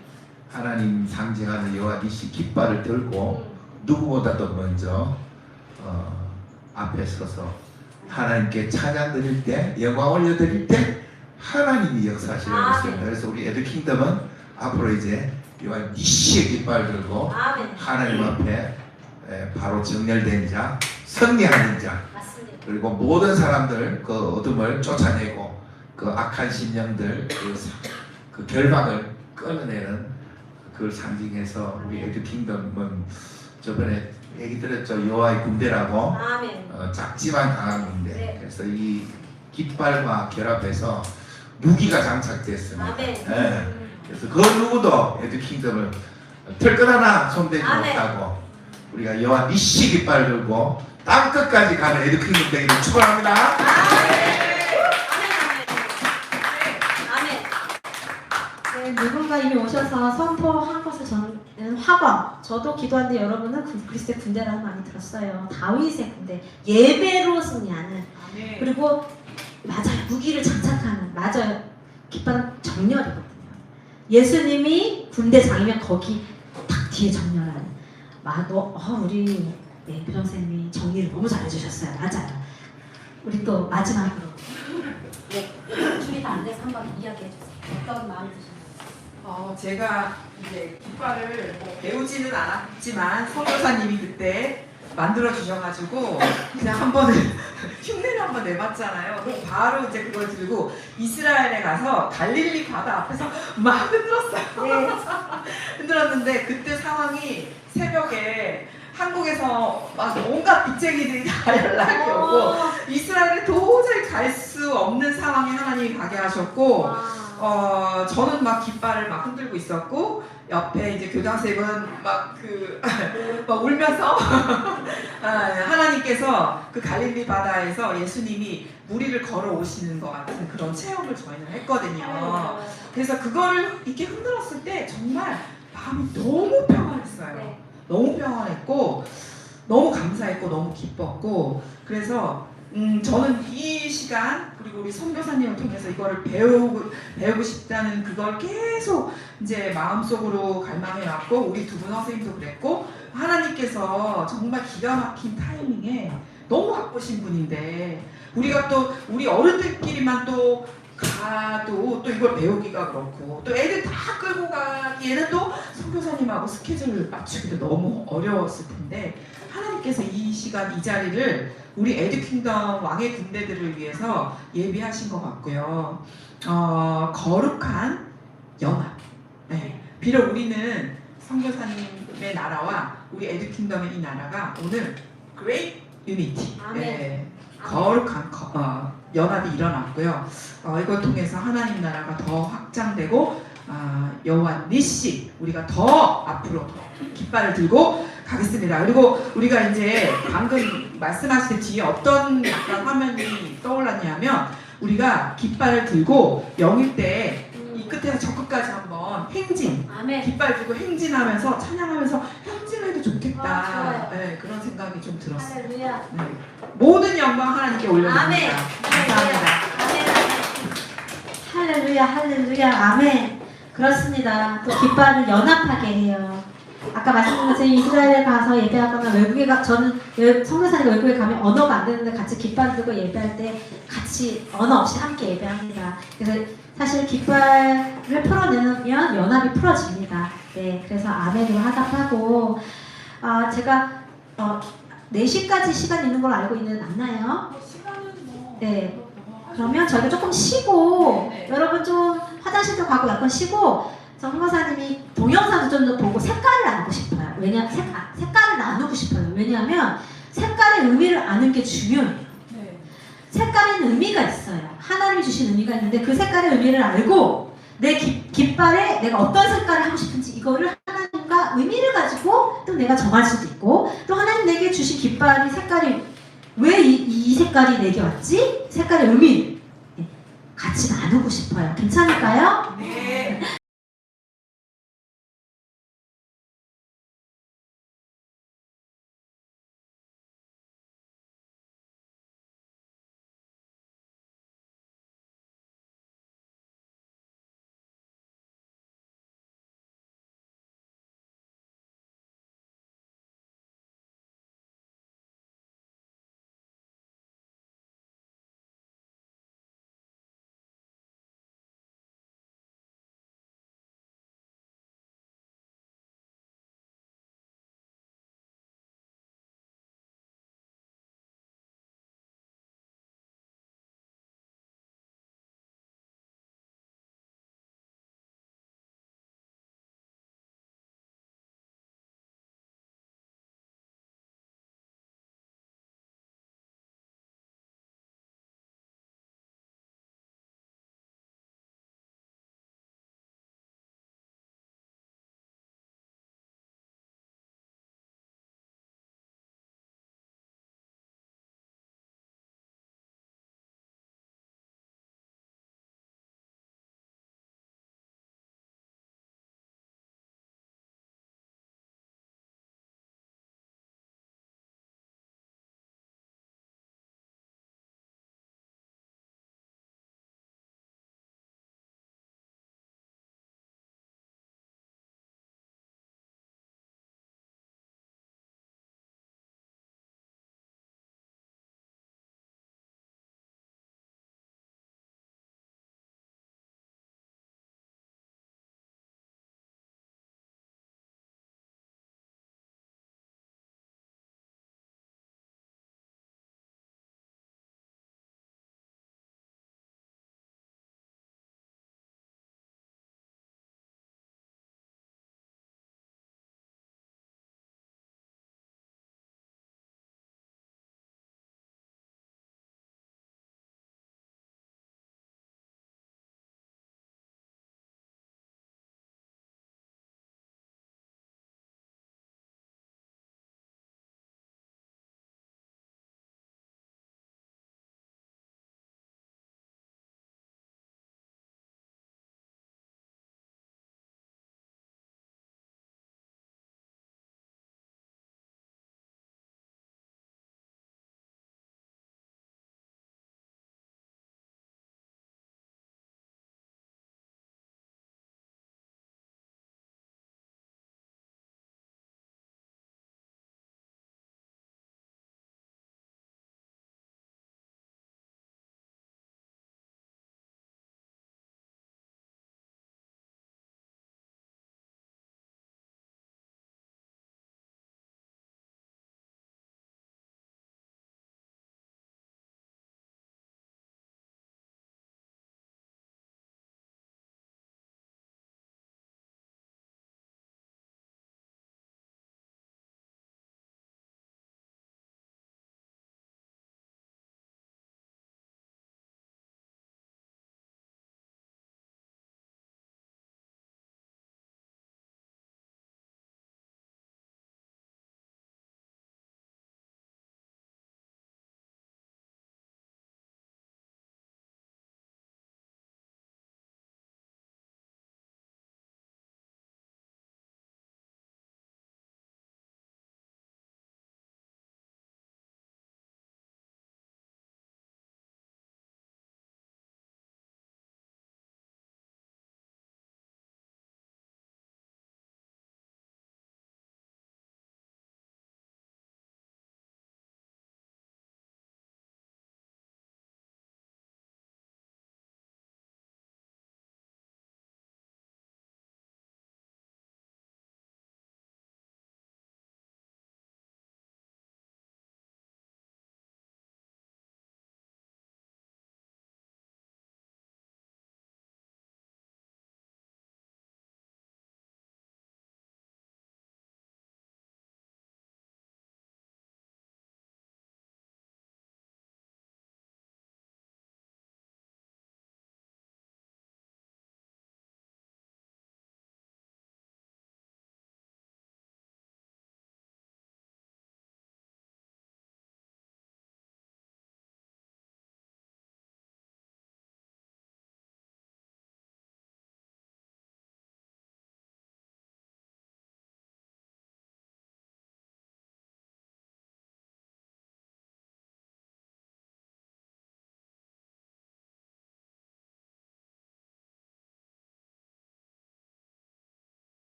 하나님 상징하는 여호와 니시 깃발을 들고 누구보다도 먼저 앞에 서서 하나님께 찬양 드릴 때 영광 올려 드릴 때 하나님이 역사하시려고 했습니다. 그래서 우리 에듀 킹덤은 앞으로 이제 여호와 니시의 깃발을 들고 아멘. 하나님 앞에 바로 정렬된 자, 승리하는 자, 맞습니다. 그리고 모든 사람들 그 어둠을 쫓아내고 그 악한 심령들 그 결박을 끊어내는 그걸 상징해서 우리 에듀 킹덤은 저번에 얘기 들었죠. 여호와의 군대라고. 아멘. 작지만 강한 군대. 네. 그래서 이 깃발과 결합해서 무기가 장착됐습니다. 아멘. 네. 그래서 그 누구도 에듀 킹덤을 털끝 하나 손대지 아멘. 못하고 우리가 여호와 니시 깃발 들고 땅 끝까지 가는 에듀 킹덤 되기를 축원합니다. 아멘. 네, 누군가 이미 오셔서 선포한 것을 저는 화광. 저도 기도하는데 여러분은 그리스도의 군대라는 많이 들었어요. 다윗의 군대. 예배로 승리하는. 아멘. 그리고 맞아요. 무기를 장착하는. 맞아요. 깃발은 정렬이거든요. 예수님이 군대장이면 거기 딱 뒤에 정렬하는. 우리 교장 선생님이 정리를 너무 잘해주셨어요. 맞아요. 우리 또 마지막으로 줄이 다 안 돼서 한번 이야기해주세요. 어떤 마음이 드셨나요? 제가 이제 깃발을 뭐 배우지는 않았지만 선교사님이 그때 만들어 주셔가지고 그냥 한 번은 흉내를 한번 내봤잖아요. 그럼 바로 이제 그걸 들고 이스라엘에 가서 갈릴리 바다 앞에서 막 흔들었어요. 흔들었는데 그때 상황이 새벽에 한국에서 막 온갖 빚쟁이들이 다 연락이 오고 이스라엘에 도저히 갈 수 없는 상황에 하나님이 가게 하셨고 저는 막 깃발을 막 흔들고 있었고 옆에 이제 교장쌤은 막 울면서 하나님께서 그 갈릴리 바다에서 예수님이 무리를 걸어 오시는 것 같은 그런 체험을 저희는 했거든요. 그래서 그거를 이렇게 흔들었을 때 정말 마음이 너무 평안했어요. 네. 너무 평안했고 너무 감사했고 너무 기뻤고 그래서 저는 이 시간 그리고 우리 선교사님을 통해서 이거를 배우고 싶다는 그걸 계속 이제 마음속으로 갈망해 왔고 우리 두 분 선생님도 그랬고 하나님께서 정말 기가 막힌 타이밍에 너무 바쁘신 분인데 우리가 또 우리 어른들끼리만 또 가도 또 이걸 배우기가 그렇고 또 애들 다 끌고 가기에는 또 선교사님하고 스케줄을 맞추기도 너무 어려웠을 텐데 하나님께서 이 시간 이 자리를 우리 에듀킹덤 왕의 군대들을 위해서 예비하신 것 같고요. 거룩한 연합. 네. 비록 우리는 선교사님의 나라와 우리 에듀킹덤의 이 나라가 오늘 Great Unity. 아멘. 네. 거룩한 연합이 일어났고요. 이걸 통해서 하나님 나라가 더 확장되고 여호와 니시 우리가 더 앞으로 더 깃발을 들고 가겠습니다. 그리고 우리가 이제 방금 말씀하실 뒤에 어떤 약간 화면이 떠올랐냐면 우리가 깃발을 들고 영일 때 이 끝에서 저 끝까지 한번 행진 아멘. 깃발 들고 행진하면서 찬양하면서 행진해도 좋겠다. 좋아요. 네, 그런 생각이 좀 들었어요. 할렐루야. 네. 모든 영광 하나님께 올려드립니다. 아멘. 감사합니다. 할렐루야, 할렐루야, 아멘. 그렇습니다. 또 깃발을 연합하게 해요. 아까 말씀드린 것처럼 이스라엘에 가서 예배하거나 외국에 저는 선교사님 외국에 가면 언어가 안 되는데 같이 깃발 들고 예배할 때 같이 언어 없이 함께 예배합니다. 그래서 사실 깃발을 풀어내면 연합이 풀어집니다. 네, 그래서 아멘으로 화답하고 제가 4시까지 시간 있는 걸로 알고 있는 맞나요? 네. 그러면 저희가 조금 쉬고 여러분 좀 화장실도 가고 약간 쉬고 선교사님이 동영상도 좀 더 보고 색깔을 나누고 싶어요. 색깔을 나누고 싶어요. 왜냐하면 색깔의 의미를 아는 게 중요해요. 색깔에는 의미가 있어요. 하나님이 주신 의미가 있는데 그 색깔의 의미를 알고 내 깃발에 내가 어떤 색깔을 하고 싶은지 이거를 하나님과 의미를 가지고 또 내가 정할 수도 있고 또 하나님 내게 주신 깃발이 색깔이 왜 이 색깔이 내게 왔지? 색깔의 의미 같이 나누고 싶어요. 괜찮을까요?